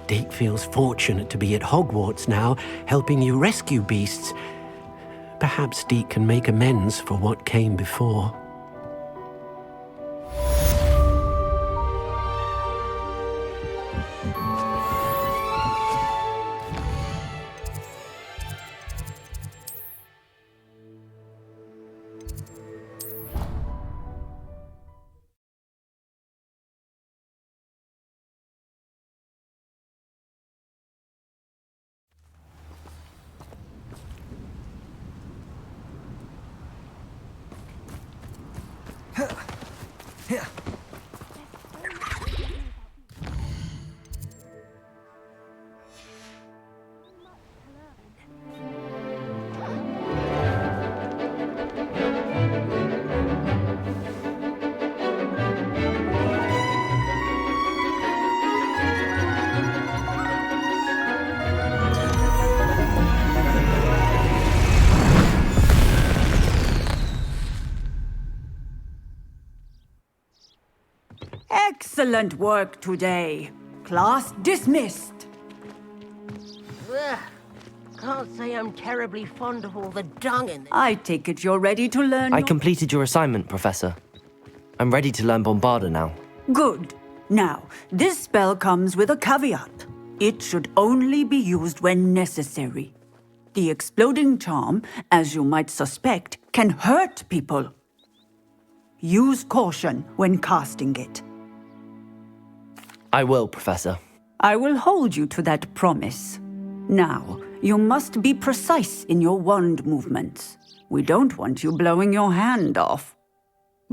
Deke feels fortunate to be at Hogwarts now, helping you rescue beasts. Perhaps Deke can make amends for what came before. Excellent work today. Class dismissed. Ugh. Can't say I'm terribly fond of all the dung in there. I take it you're ready to learn. I completed your assignment, Professor. I'm ready to learn Bombarda now. Good. Now, this spell comes with a caveat. It should only be used when necessary. The exploding charm, as you might suspect, can hurt people. Use caution when casting it. I will, Professor. I will hold you to that promise. Now, you must be precise in your wand movements. We don't want you blowing your hand off.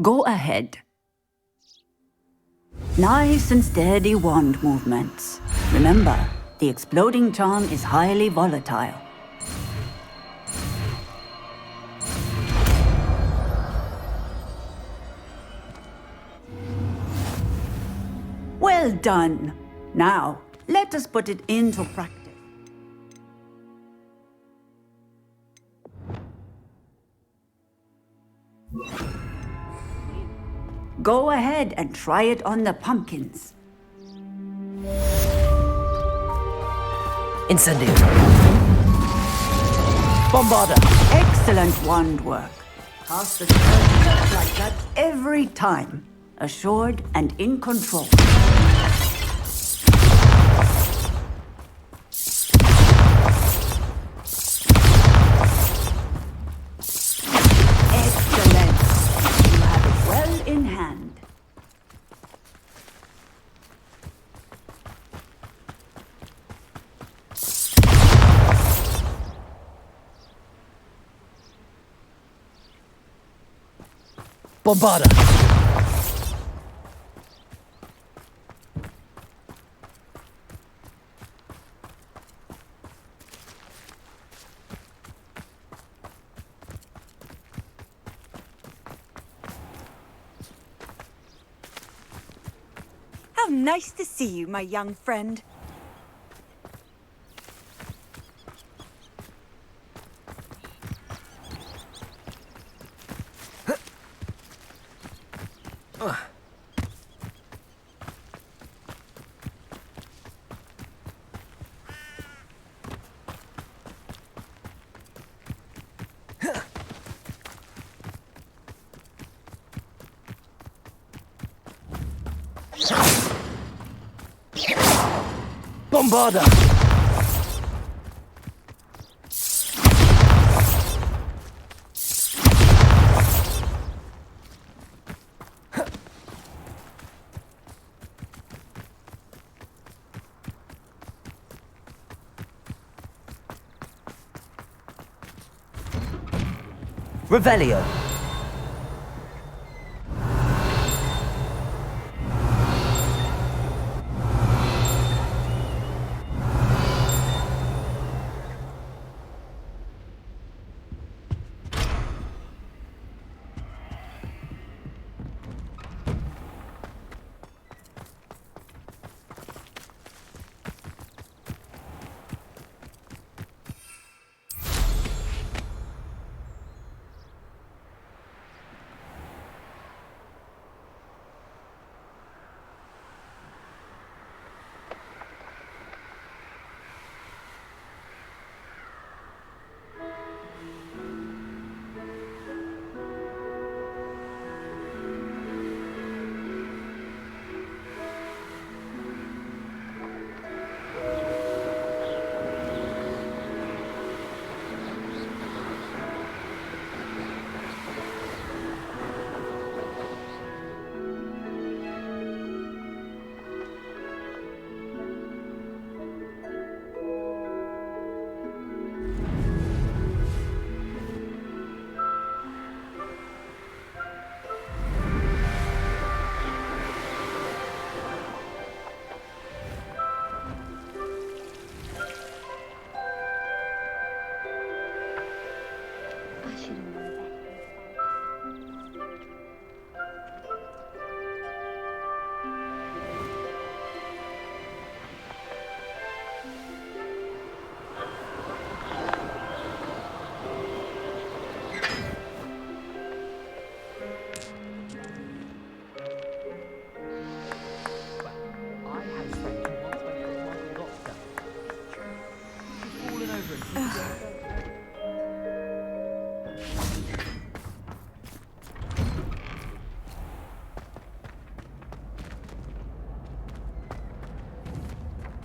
Go ahead. Nice and steady wand movements. Remember, the exploding charm is highly volatile. Well done. Now, let us put it into practice. Go ahead and try it on the pumpkins. Incendio. Bombarda. Excellent wand work. Cast the spell just like that every time. Assured and in control. Excellent. You have it well in hand. Bombarda. How nice to see you, my young friend. Bombarda! Revelio.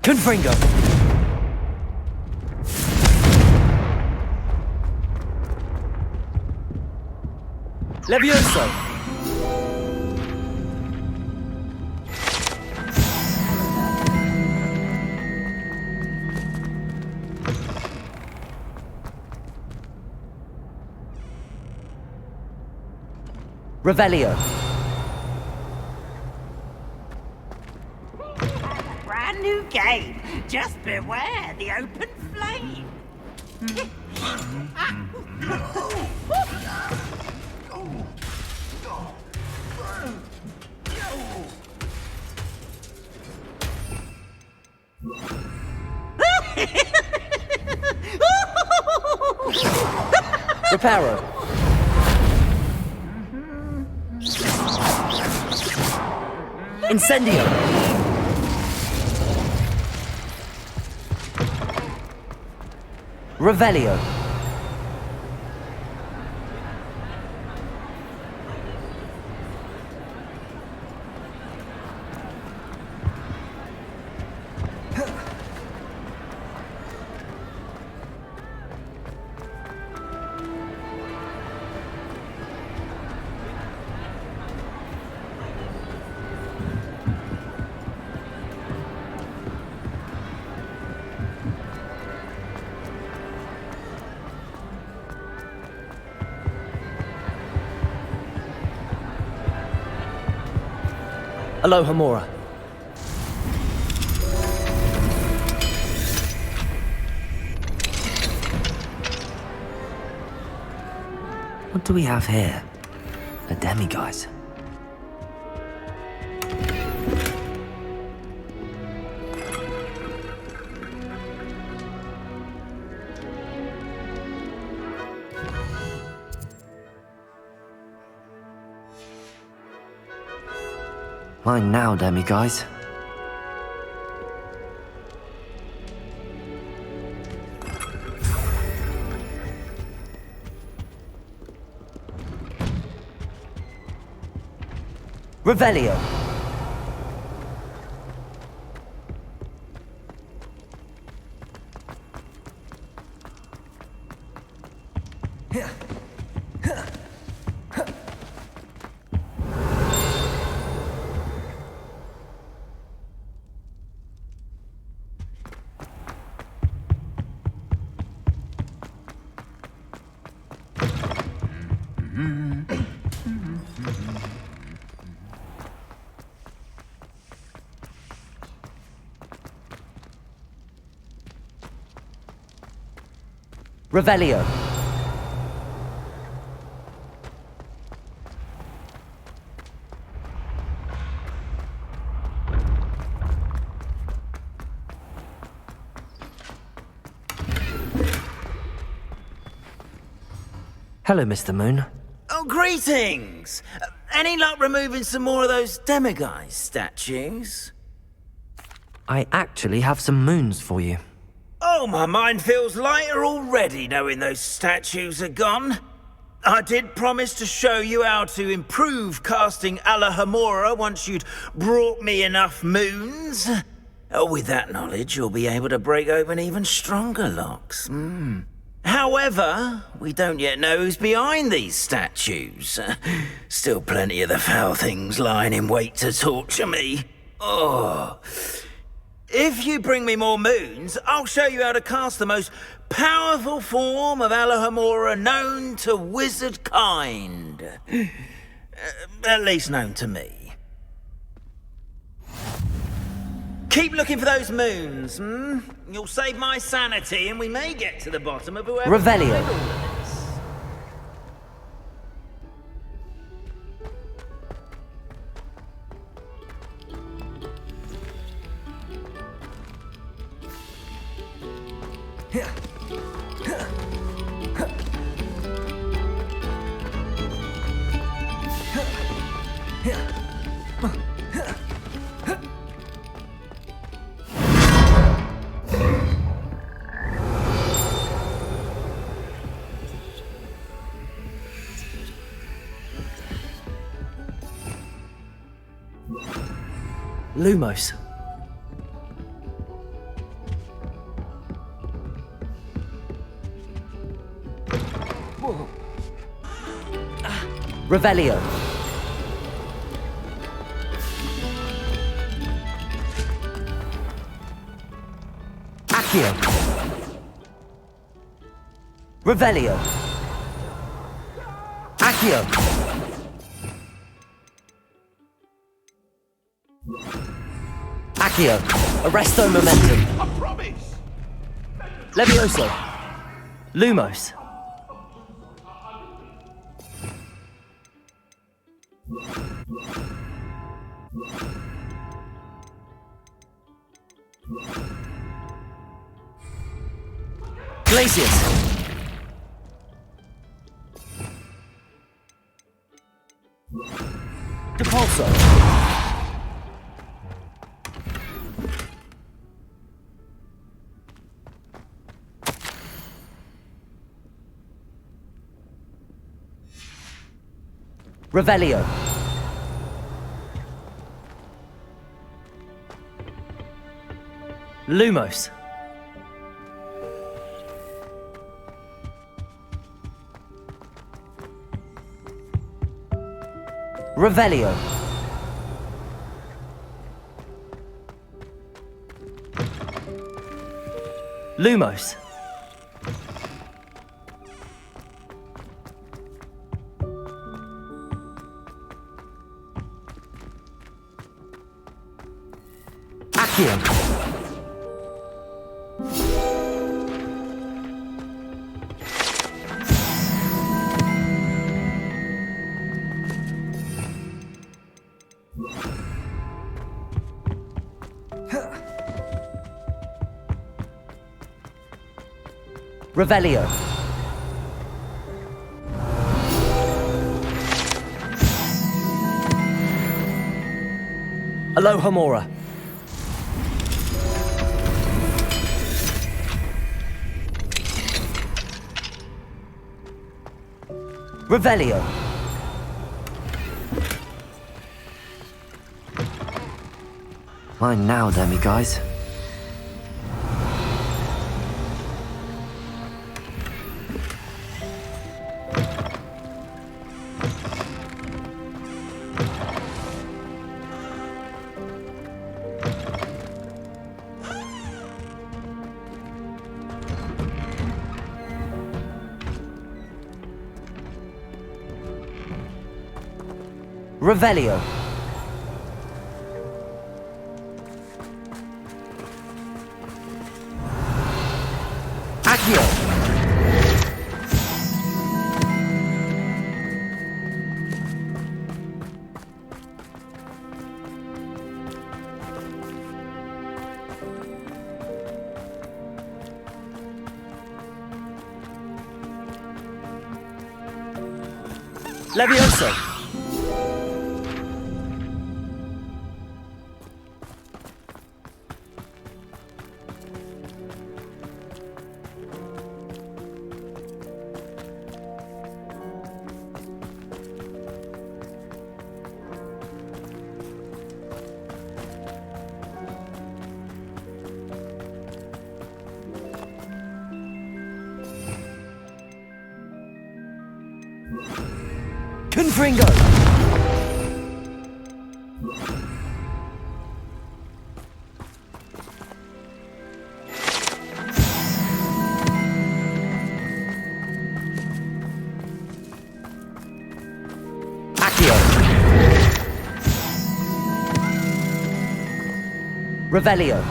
Confringo. Levioso. Revelio. Brand new game. Just beware the open flame. Reparo. Incendio. Revelio. Aloha Mora. What do we have here? A demiguise. Mine now, demiguise. Revelio. Revelio. Hello, Mr. Moon. Oh, greetings! Any luck removing some more of those demiguise statues? I actually have some moons for you. Oh, my mind feels lighter already knowing those statues are gone. I did promise to show you how to improve casting Alohomora once you'd brought me enough moons. With that knowledge, you'll be able to break open even stronger locks. However, we don't yet know who's behind these statues. Still plenty of the foul things lying in wait to torture me. Oh. If you bring me more moons, I'll show you how to cast the most powerful form of Alohomora known to wizard kind. At least known to me. Keep looking for those moons, You'll save my sanity and we may get to the bottom of whoever... Revelio. Lumos. Revelio. Accio. Revelio. Accio. Accio. Arresto momentum. I promise! Levioso. Lumos. Glacius. Depulso. Revelio. Lumos. Revelio. Lumos. Accio. Revelio. Alohomora. Revelio. Mine now, demiguise. Revelio. Accio. Levioso. Confringo. Accio. Revelio.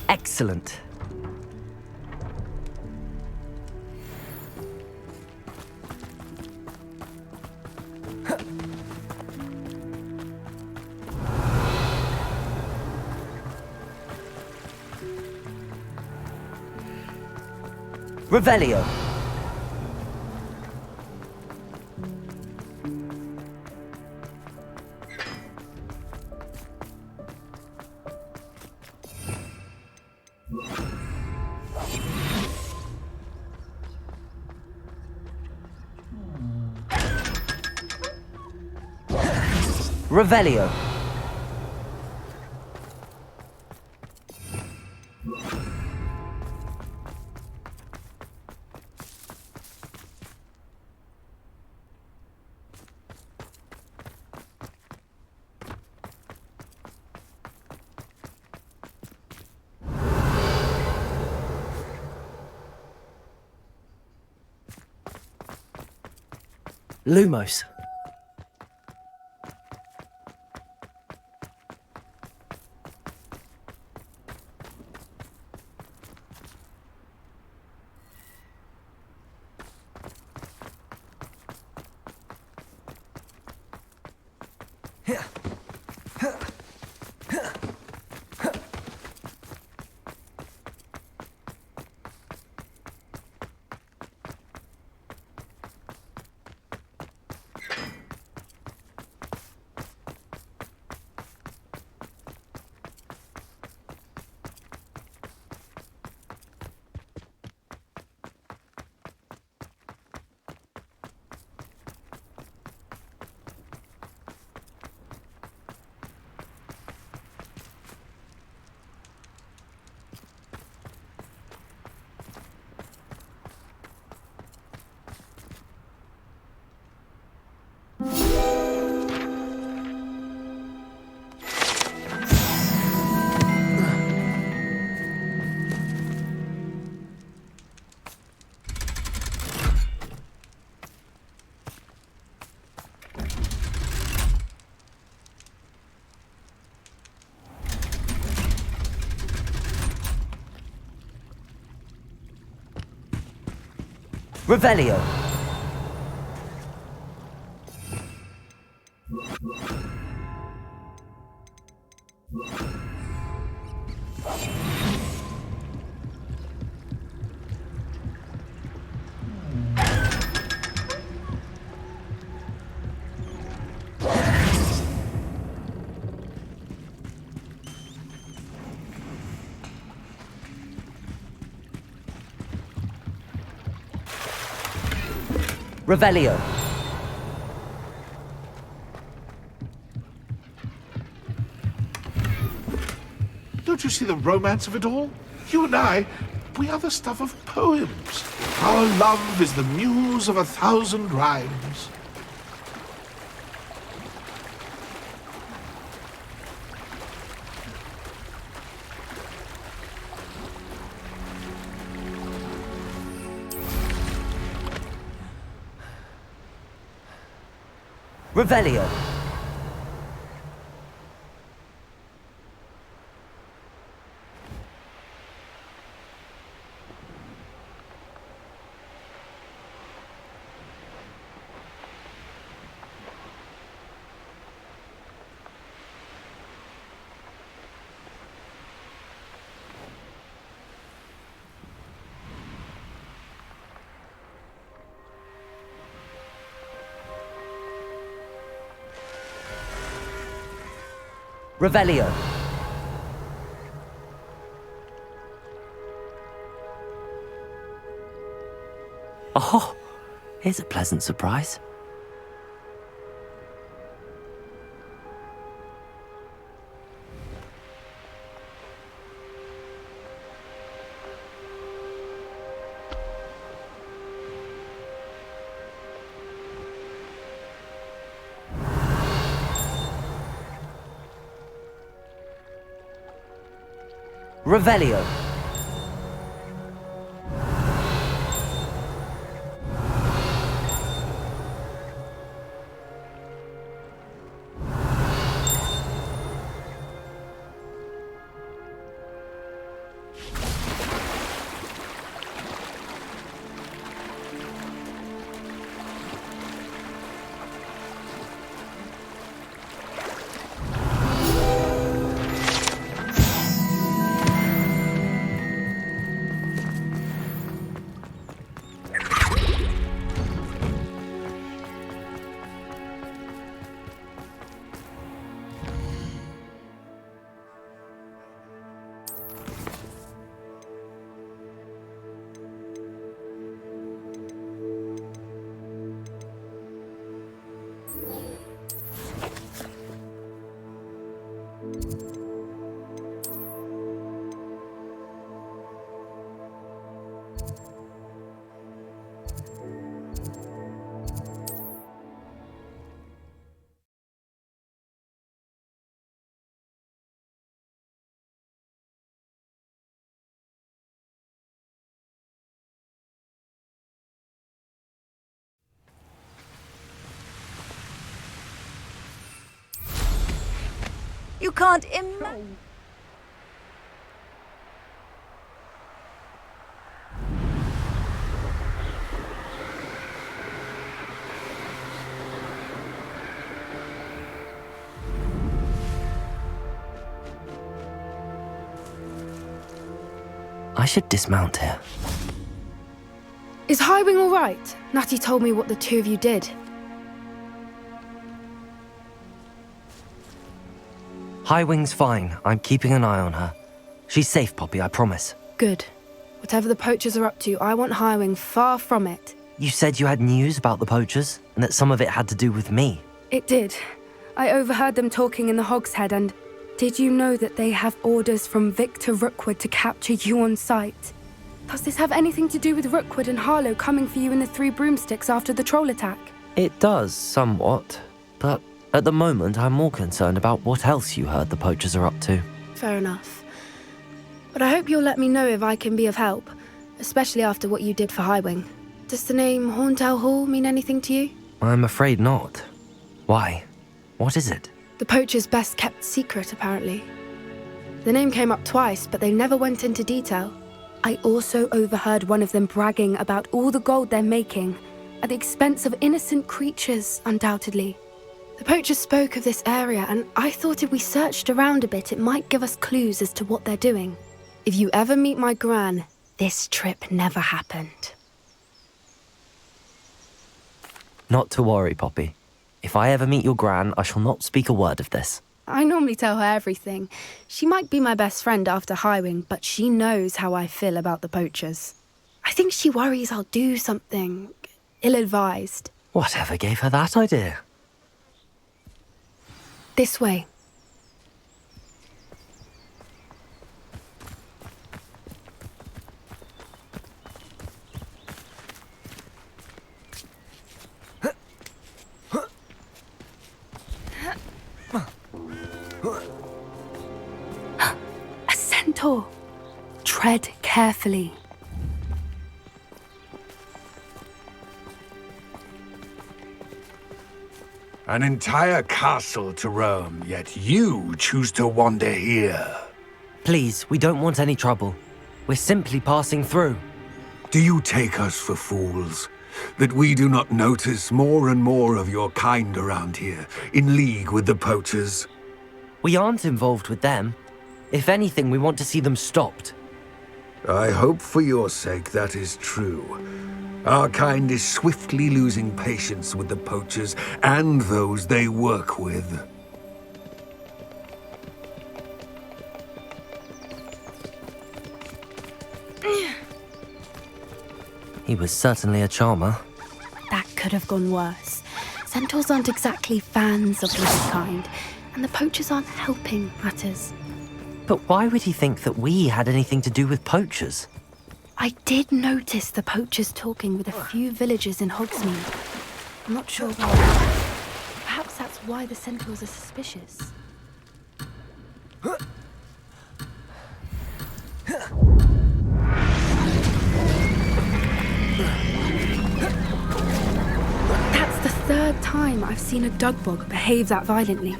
Excellent. Revelio. Revelio. Lumos. Revelio. Revelio. Don't you see the romance of it all? You and I, we are the stuff of poems. Our love is the muse of 1,000 rhymes. Revelio. Revelio. Oh, here's a pleasant surprise. Revelio. You can't imagine. I should dismount here. Is Highwing all right? Natty told me what the two of you did. Highwing's fine. I'm keeping an eye on her. She's safe, Poppy, I promise. Good. Whatever the poachers are up to, I want Highwing far from it. You said you had news about the poachers, and that some of it had to do with me. It did. I overheard them talking in the Hogshead, and did you know that they have orders from Victor Rookwood to capture you on sight? Does this have anything to do with Rookwood and Harlow coming for you in the Three Broomsticks after the troll attack? It does, somewhat. But at the moment, I'm more concerned about what else you heard the poachers are up to. Fair enough. But I hope you'll let me know if I can be of help, especially after what you did for Highwing. Does the name Horntail Hall mean anything to you? I'm afraid not. Why? What is it? The poacher's best kept secret, apparently. The name came up twice, but they never went into detail. I also overheard one of them bragging about all the gold they're making, at the expense of innocent creatures, undoubtedly. The poacher spoke of this area, and I thought if we searched around a bit, it might give us clues as to what they're doing. If you ever meet my gran, this trip never happened. Not to worry, Poppy. If I ever meet your gran, I shall not speak a word of this. I normally tell her everything. She might be my best friend after Highwing, but she knows how I feel about the poachers. I think she worries I'll do something ill-advised. Whatever gave her that idea? This way. A centaur. Tread carefully. An entire castle to roam, yet you choose to wander here. Please, we don't want any trouble. We're simply passing through. Do you take us for fools? That we do not notice more and more of your kind around here, in league with the poachers? We aren't involved with them. If anything, we want to see them stopped. I hope for your sake that is true. Our kind is swiftly losing patience with the poachers and those they work with. He was certainly a charmer. That could have gone worse. Centaurs aren't exactly fans of this kind, and the poachers aren't helping matters. But why would he think that we had anything to do with poachers? I did notice the poachers talking with a few villagers in Hogsmeade. I'm not sure why. Perhaps that's why the centaurs are suspicious. That's the third time I've seen a dugbog behave that violently.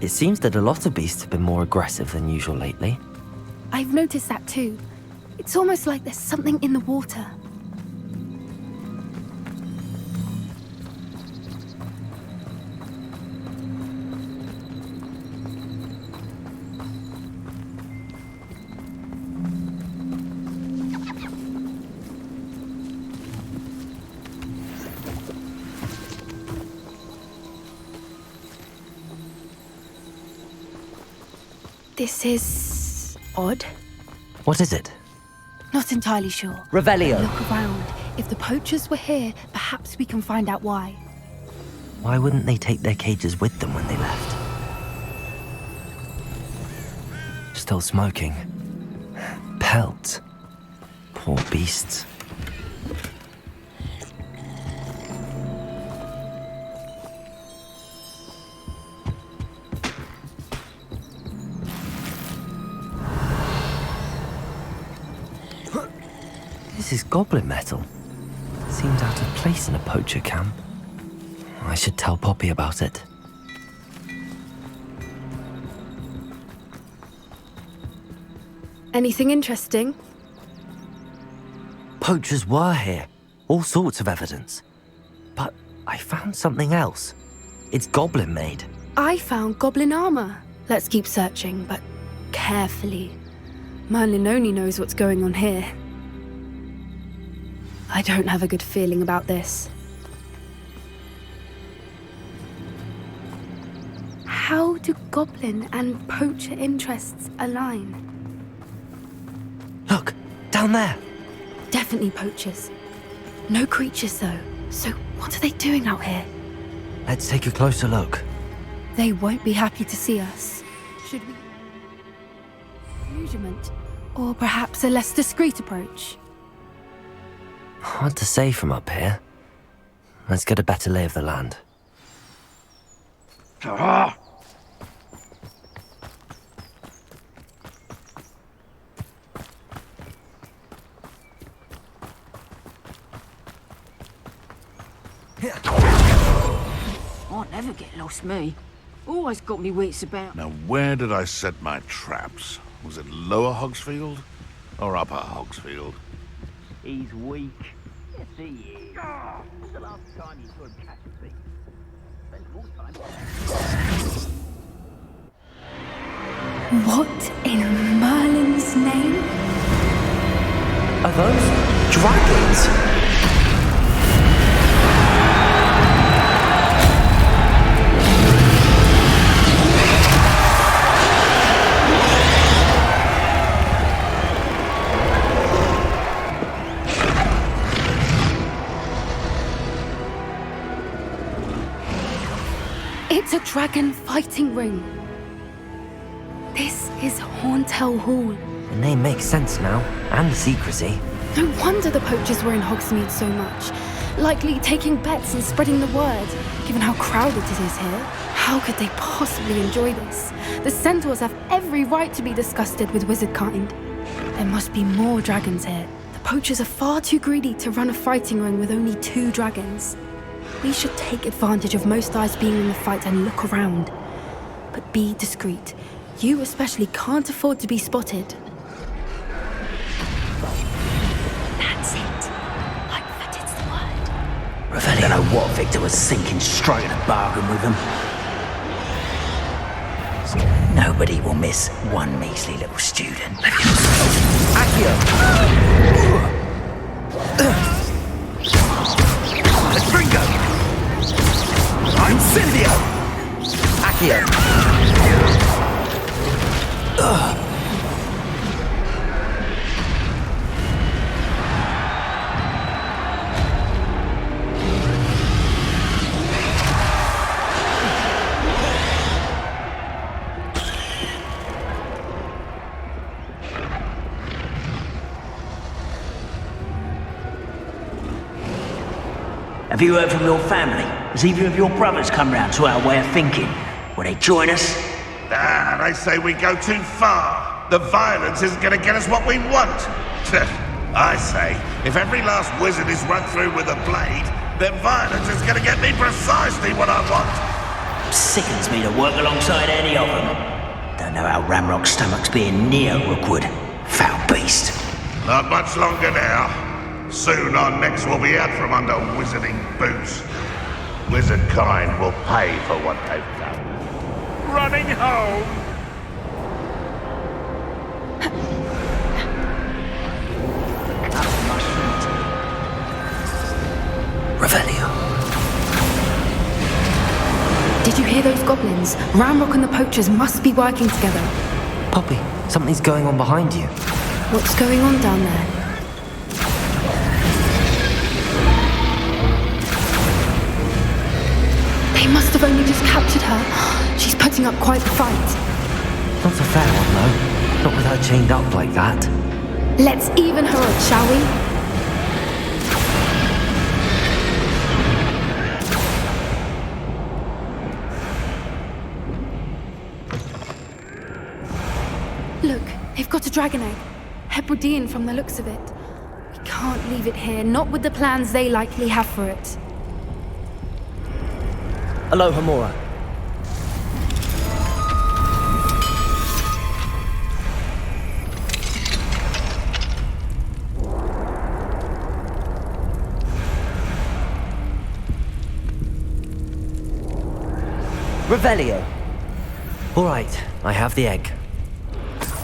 It seems that a lot of beasts have been more aggressive than usual lately. I've noticed that too. It's almost like there's something in the water. This is odd. What is it? Not entirely sure. Revelio. Look around. If the poachers were here, perhaps we can find out why. Why wouldn't they take their cages with them when they left? Still smoking. Pelts. Poor beasts. This is goblin metal. Seems out of place in a poacher camp. I should tell Poppy about it. Anything interesting? Poachers were here. All sorts of evidence. But I found something else. It's goblin made. I found goblin armor. Let's keep searching, but carefully. Merlin only knows what's going on here. I don't have a good feeling about this. How do goblin and poacher interests align? Look, down there. Definitely poachers. No creatures though. So what are they doing out here? Let's take a closer look. They won't be happy to see us. Should we? Illusionment? Or perhaps a less discreet approach? Hard to say from up here. Let's get a better lay of the land. I'll never get lost, me. Always got me wits about. Now, where did I set my traps? Was it Lower Hogsfield or Upper Hogsfield? He's weak. Yes, he is. When's the last time you saw him catch a thief? Spends more time. What in Merlin's name? Are those dragons? It's a dragon fighting ring. This is Horntail Hall. The name makes sense now, and the secrecy. No wonder the poachers were in Hogsmeade so much. Likely taking bets and spreading the word, given how crowded it is here. How could they possibly enjoy this? The centaurs have every right to be disgusted with wizard kind. There must be more dragons here. The poachers are far too greedy to run a fighting ring with only 2 dragons. We should take advantage of most eyes being in the fight and look around. But be discreet. You especially can't afford to be spotted. That's it. Like that it's the word. I don't know what Victor was thinking, striking a bargain with them. Nobody will miss one measly little student. Accio! Gringo! I'm Silvio! Accio! Have you heard from your family? Has either of your brothers come round to our way of thinking? Will they join us? Ah, they say we go too far. The violence isn't going to get us what we want. I say, if every last wizard is run through with a blade, then violence is going to get me precisely what I want. Sickens me to work alongside any of them. Don't know how Ramrock's stomach's being near Rookwood. Foul beast. Not much longer now. Soon our necks will be out from under wizarding boots. Wizard kind will pay for what they've done. Running home! Revelio. Did you hear those goblins? Ramrock and the poachers must be working together. Poppy, something's going on behind you. What's going on down there? They must have only just captured her. She's putting up quite the fight. Not a fair one, though. Not with her chained up like that. Let's even her up, shall we? Look, they've got a dragon egg. Hebridean from the looks of it. We can't leave it here, not with the plans they likely have for it. Hello, Hamura. Revelio. All right, I have the egg.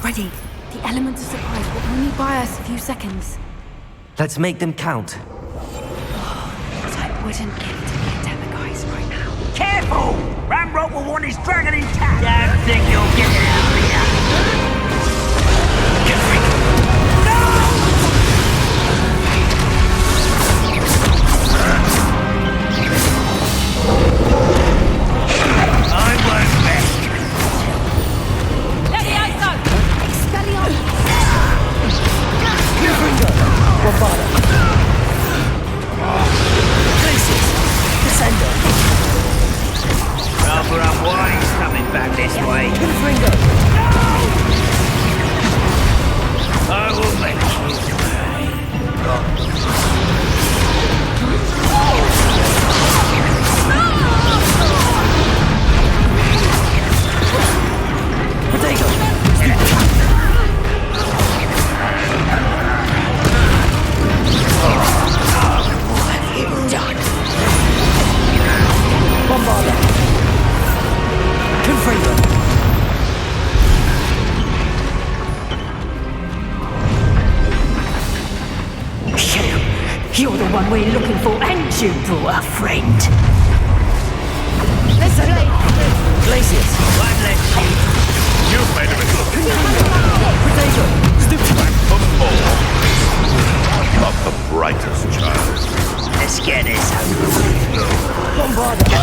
Ready. The element of surprise will only buy us a few seconds. Let's make them count. But I wouldn't give it to me a Demiguise right now. Careful! Ramrock will want his dragon intact! Don't think you'll get it out of here! I won't best! Levioso! Expelliarmus! Gryffindor! Bombada! Glacius! Descender! Rather unwise coming back this way. Gryffindor! I will make you Bombarda! Confringo! You're the one we're looking for, and you brought a friend. Let's play! Glacius! one less sheep. You've made a mistake. Potato! Back for more. Not the brightest child. Let's get this over with. Bombarda!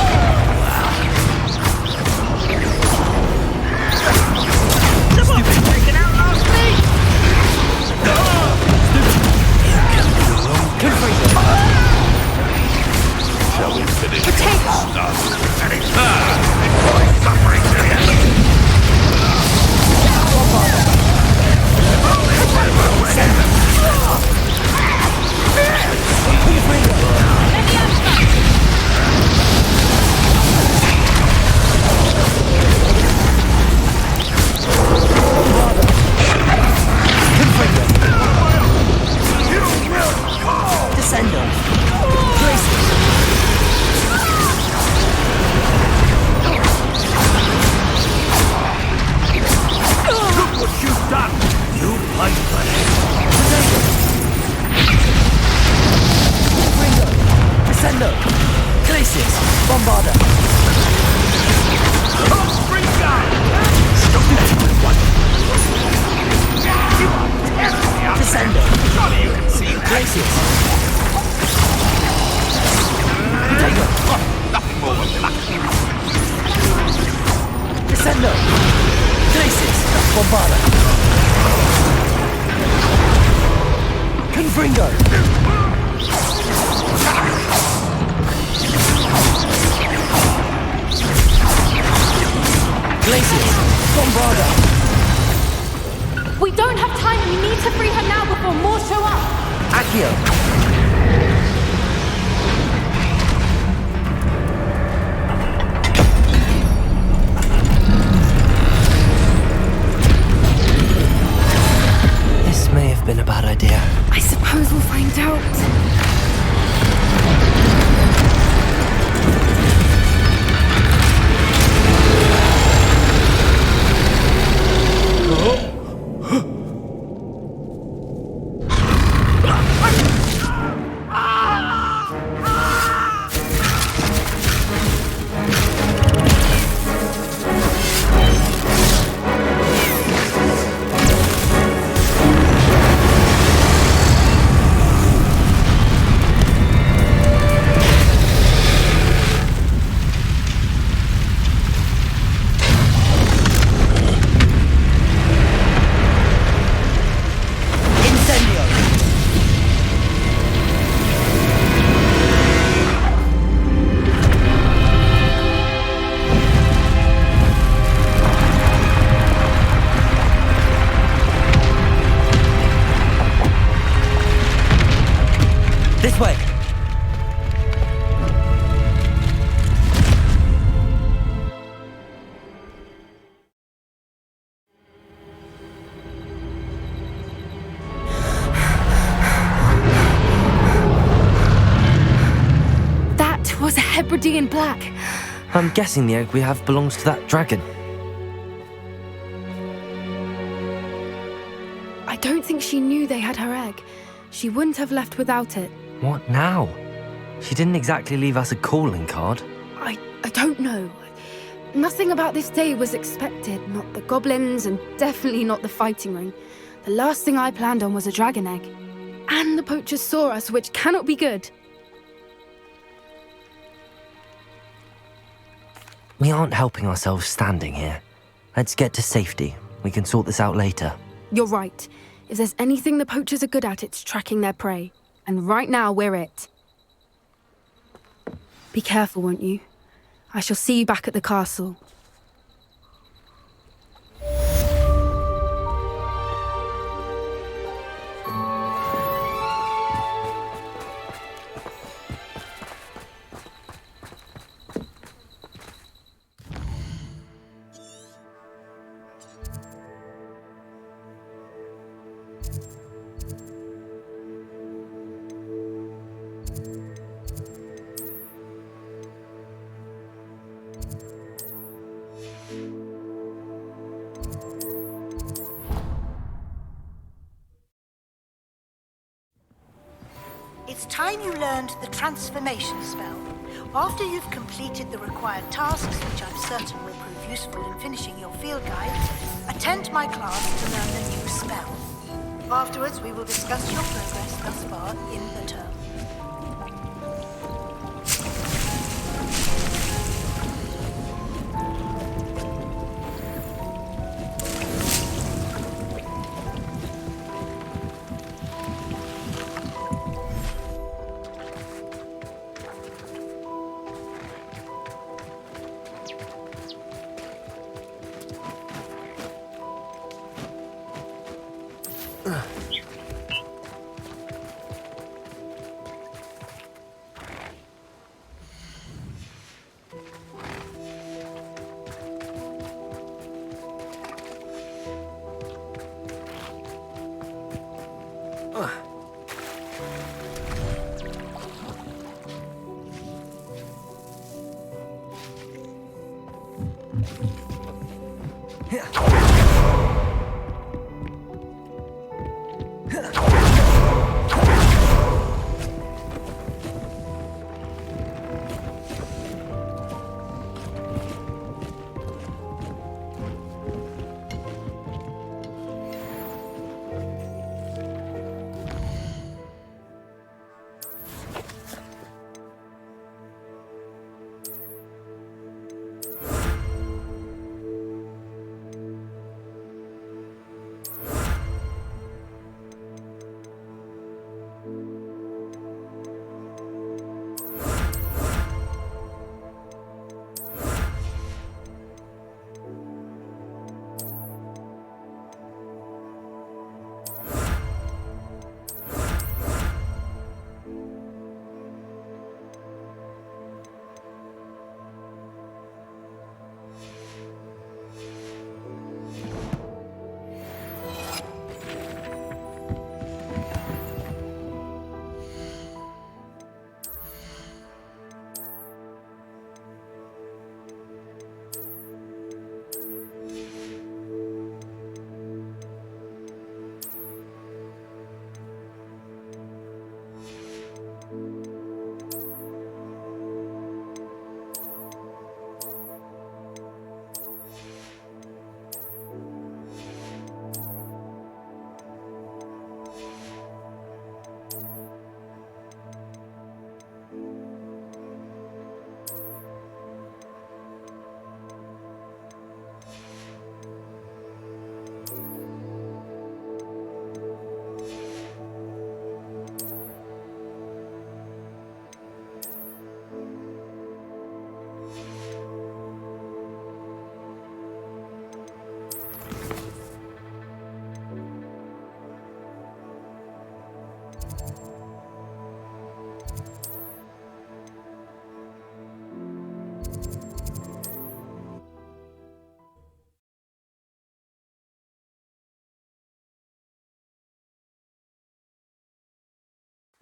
Someone's taken out last week! Shall we finish Potato! stuff? And it's suffering to the end. Bombarda! Descendo! Glacius! Potato! Nothing more than luck. Descendo! Glacius! Bombarda! Confringo! Glacius! Bombarda! We don't have time. We need to free her now before more show up. Accio! This may have been a bad idea. I suppose we'll find out. This way! That was a Hebridean black. I'm guessing the egg we have belongs to that dragon. I don't think she knew they had her egg. She wouldn't have left without it. What now? She didn't exactly leave us a calling card. I don't know. Nothing about this day was expected. Not the goblins, and definitely not the fighting ring. The last thing I planned on was a dragon egg. And the poachers saw us, which cannot be good. We aren't helping ourselves standing here. Let's get to safety. We can sort this out later. You're right. If there's anything the poachers are good at, it's tracking their prey. And right now, we're it. Be careful, won't you? I shall see you back at the castle. It's time you learned the transformation spell. After you've completed the required tasks, which I'm certain will prove useful in finishing your field guide, attend my class to learn the new spell. Afterwards, we will discuss your progress thus far in the term.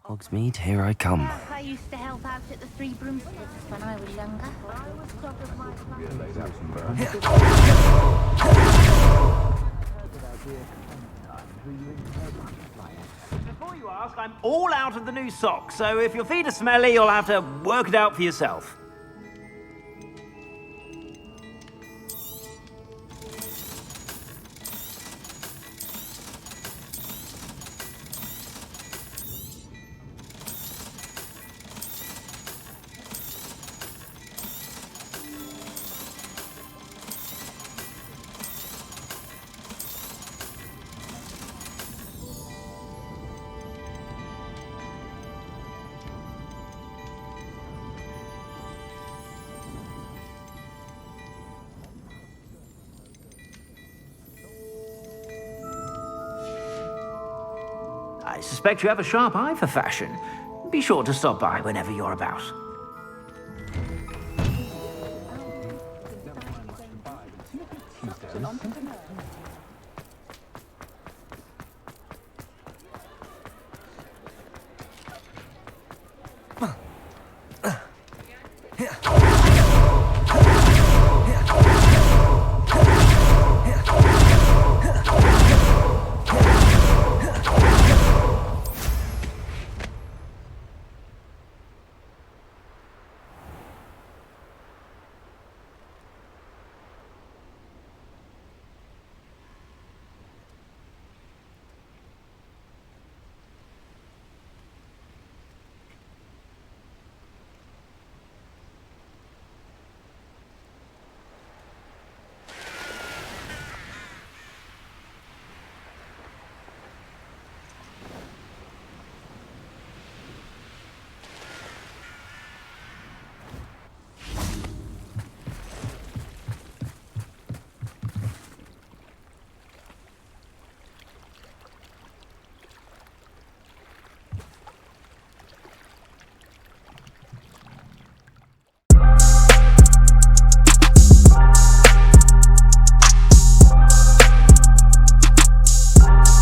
Hogsmeade, here I come. I used to help out at the Three Broomsticks when I was younger. Before you ask, I'm all out of the new socks, so if your feet are smelly, you'll have to work it out for yourself. I suspect you have a sharp eye for fashion. Be sure to stop by whenever you're about.